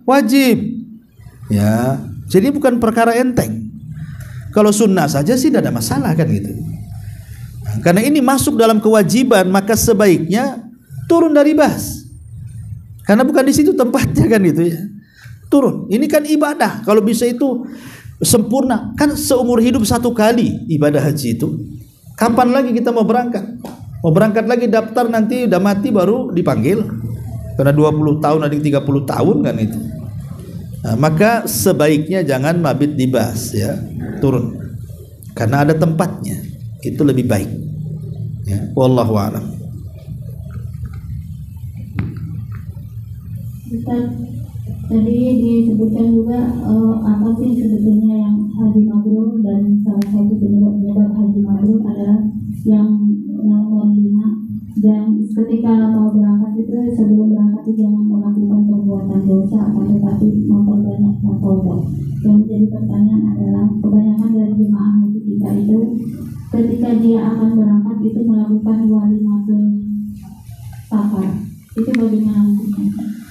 wajib. Ya. Jadi bukan perkara enteng. Kalau sunnah saja sih tidak ada masalah kan gitu. Nah, karena ini masuk dalam kewajiban, maka sebaiknya turun dari bas. Karena bukan di situ tempatnya kan gitu ya. Turun. Ini kan ibadah. Kalau bisa itu sempurna. Kan seumur hidup 1 kali ibadah haji itu. Kapan lagi kita mau berangkat? Mau berangkat lagi daftar nanti udah mati baru dipanggil. Karena 20 tahun ada 30 tahun kan itu. Nah, maka sebaiknya jangan mabit di bas ya. Turun. Karena ada tempatnya. Itu lebih baik. Ya. Wallahu a'lam. Ustaz, tadi disebutkan juga apa sih sebetulnya yang haji mabrur, dan salah satu penyebab haji mabrur adalah yang nomor 5. Dan ketika mau berangkat itu, sebelum berangkat itu jangan melakukan perbuatan dosa, akan tetapi memperbanyak taubat. Yang menjadi pertanyaan adalah kebanyakan dari jemaah haji kita itu ketika dia akan berangkat itu melakukan walimatul safar. Itu bagaimana hukumnya?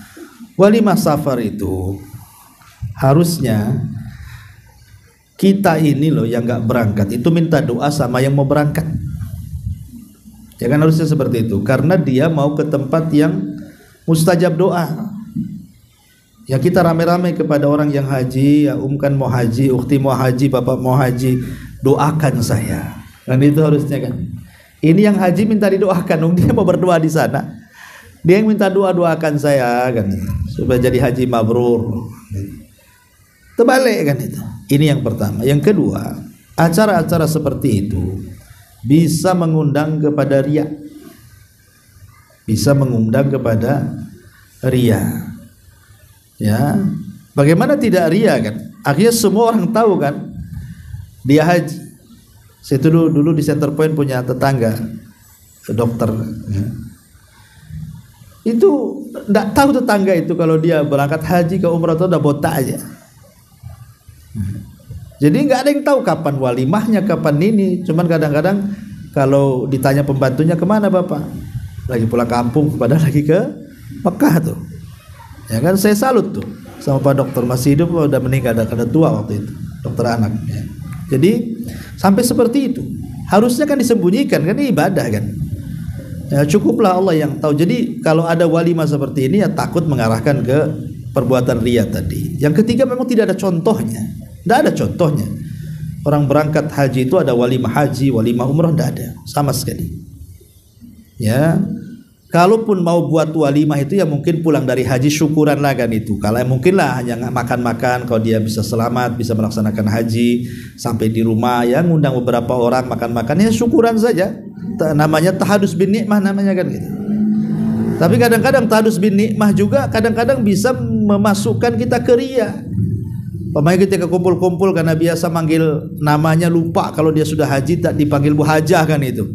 Walimah safar itu harusnya kita ini loh yang nggak berangkat itu minta doa sama yang mau berangkat. Ya kan harusnya seperti itu, karena dia mau ke tempat yang mustajab doa. Ya kita rame-rame kepada orang yang haji, ya kan mau haji, ukhti mau haji, bapak mau haji, doakan saya. Dan itu harusnya kan. Ini yang haji minta didoakan, dia mau berdoa di sana. Dia yang minta doakan saya kan, supaya jadi haji mabrur. Terbalik kan itu. Ini yang pertama. Yang kedua, acara-acara seperti itu bisa mengundang kepada riya. Bisa mengundang kepada riya. Ya. Bagaimana tidak riya kan? Akhirnya semua orang tahu kan dia haji. Saya dulu di Center Point punya tetangga dokter. Ya. Itu enggak tahu tetangga itu kalau dia berangkat haji ke umrah itu udah botak aja. Jadi nggak ada yang tahu kapan walimahnya, kapan ini. Cuman kadang-kadang kalau ditanya pembantunya kemana bapak, lagi pulang kampung, padahal lagi ke Mekah tuh. Ya kan, saya salut tuh sama Pak Dokter, masih hidup, udah meninggal, ada tua waktu itu, dokter anak. Ya. Jadi sampai seperti itu. Harusnya kan disembunyikan, kan ini ibadah kan. Ya, cukuplah Allah yang tahu. Jadi kalau ada walimah seperti ini ya takut mengarahkan ke perbuatan riya tadi. Yang ketiga memang tidak ada contohnya. Tidak ada contohnya. Orang berangkat haji itu ada walimah haji, walimah umrah, tidak ada sama sekali. Ya, kalaupun mau buat walimah itu ya mungkin pulang dari haji syukuran lah kan itu. Kalau mungkin lah hanya makan-makan, kalau dia bisa selamat, bisa melaksanakan haji sampai di rumah ya ngundang beberapa orang makan-makan ya syukuran saja. Namanya tahadus bin nikmah namanya kan gitu. Tapi kadang-kadang tahadus bin nikmah juga kadang-kadang bisa memasukkan kita ke riya. Pemain ketika kumpul-kumpul karena biasa manggil namanya lupa, kalau dia sudah haji tak dipanggil Bu Hajah kan itu.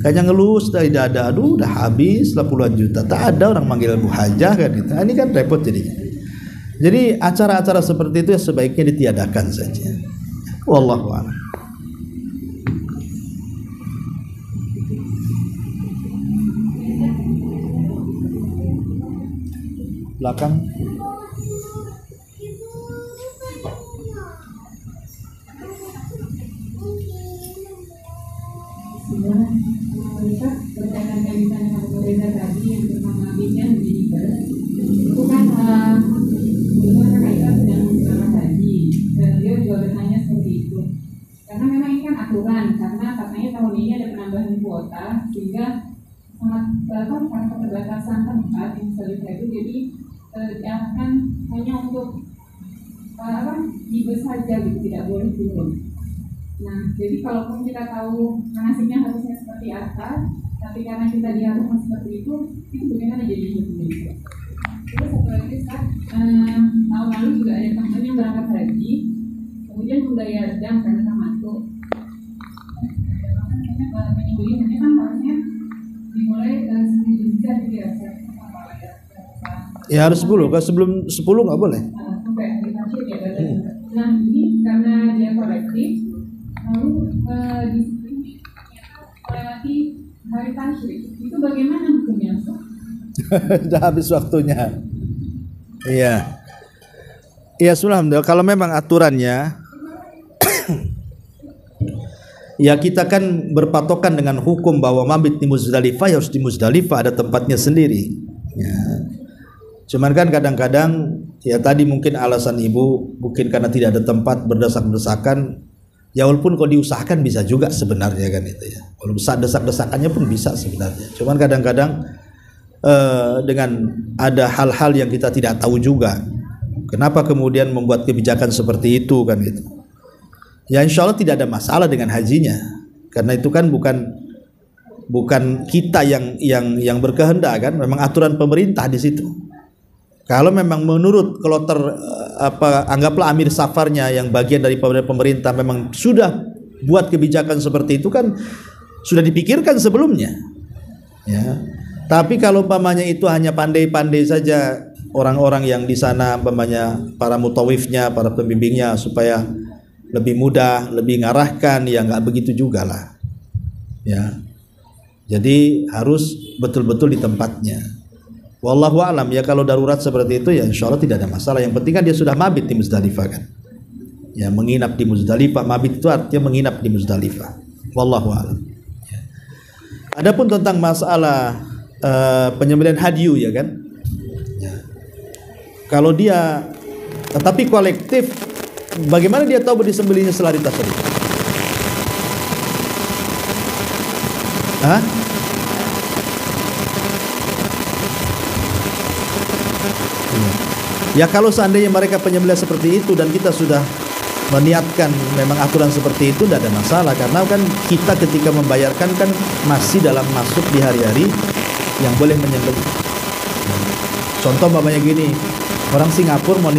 Kayaknya ngelus dari dada, aduh udah habis lah puluhan juta. Tak ada orang manggil Bu Hajah kan gitu. Ini kan repot jadinya. Jadi acara-acara seperti itu ya sebaiknya ditiadakan saja. Wallahu a'lam. Belakang. Kita berkaitan dengan berbeda tadi yang pertama binya itu kan sebenarnya kaitan dengan masalah haji dan dia juga bertanya seperti itu karena memang ini kan aturan karena katanya tahun ini ada penambahan kuota sehingga sangat keterbatasan tempat yang Musdalifah itu jadi diarahkan hanya untuk di bus saja gitu, tidak boleh turun. Nah, jadi kalaupun kita tahu manasiknya harusnya seperti apa, tapi karena kita diarahkan seperti itu bagaimana jadi hukumnya? Terus satu lagi, tahun lalu juga ada teman yang berangkat haji, kemudian membayar dam karena sama itu. Penyembelihannya kan harusnya dimulai sebelum bisa dirasa apa ya? Ya harus 10, kalau sebelum 10 nggak boleh. Sampai hari terakhir ya. Nah, ini karena dia kolektif. Lalu di sini melewati hari tasyrik itu bagaimana hukumnya? Sudah habis waktunya. Iya. Iya, alhamdulillah. Kalau memang aturannya ya kita kan berpatokan dengan hukum bahwa mabit di Muzdalifah harus di Muzdalifah, ada tempatnya sendiri. Ya. Cuman kan kadang-kadang ya tadi mungkin alasan ibu mungkin karena tidak ada tempat berdesak-desakan. Ya walaupun kalau diusahakan bisa juga sebenarnya kan itu ya. Walaupun desak-desakannya pun bisa sebenarnya. Cuman kadang-kadang dengan ada hal-hal yang kita tidak tahu juga. Kenapa kemudian membuat kebijakan seperti itu kan gitu. Ya insya Allah tidak ada masalah dengan hajinya. Karena itu kan bukan kita yang berkehendak kan. Memang aturan pemerintah di situ. Kalau memang menurut kloter anggaplah amir safarnya yang bagian dari pemerintah memang sudah buat kebijakan seperti itu kan sudah dipikirkan sebelumnya. Ya. Tapi kalau umpamanya itu hanya pandai-pandai saja orang-orang yang di sana umpamanya para mutawifnya, para pembimbingnya supaya lebih mudah, lebih ngarahkan ya nggak begitu juga lah. Ya. Jadi harus betul-betul di tempatnya. Wallahu a'lam ya, kalau darurat seperti itu ya insya Allah tidak ada masalah. Yang penting kan dia sudah mabit di Muzdalifah kan. Ya menginap di Muzdalifah, mabit itu artinya menginap di Muzdalifah. Wallahu a'lam. Ya. Adapun tentang masalah penyembelihan hadyu ya kan. Ya. Kalau dia tetapi kolektif, bagaimana dia tahu disembelihnya setelah ditasrif? Hah? Ya kalau seandainya mereka penyembelih seperti itu dan kita sudah meniatkan memang aturan seperti itu tidak ada masalah, karena kan kita ketika membayarkan kan masih dalam masuk di hari-hari yang boleh menyembelih. Contoh mamanya gini, orang Singapura mau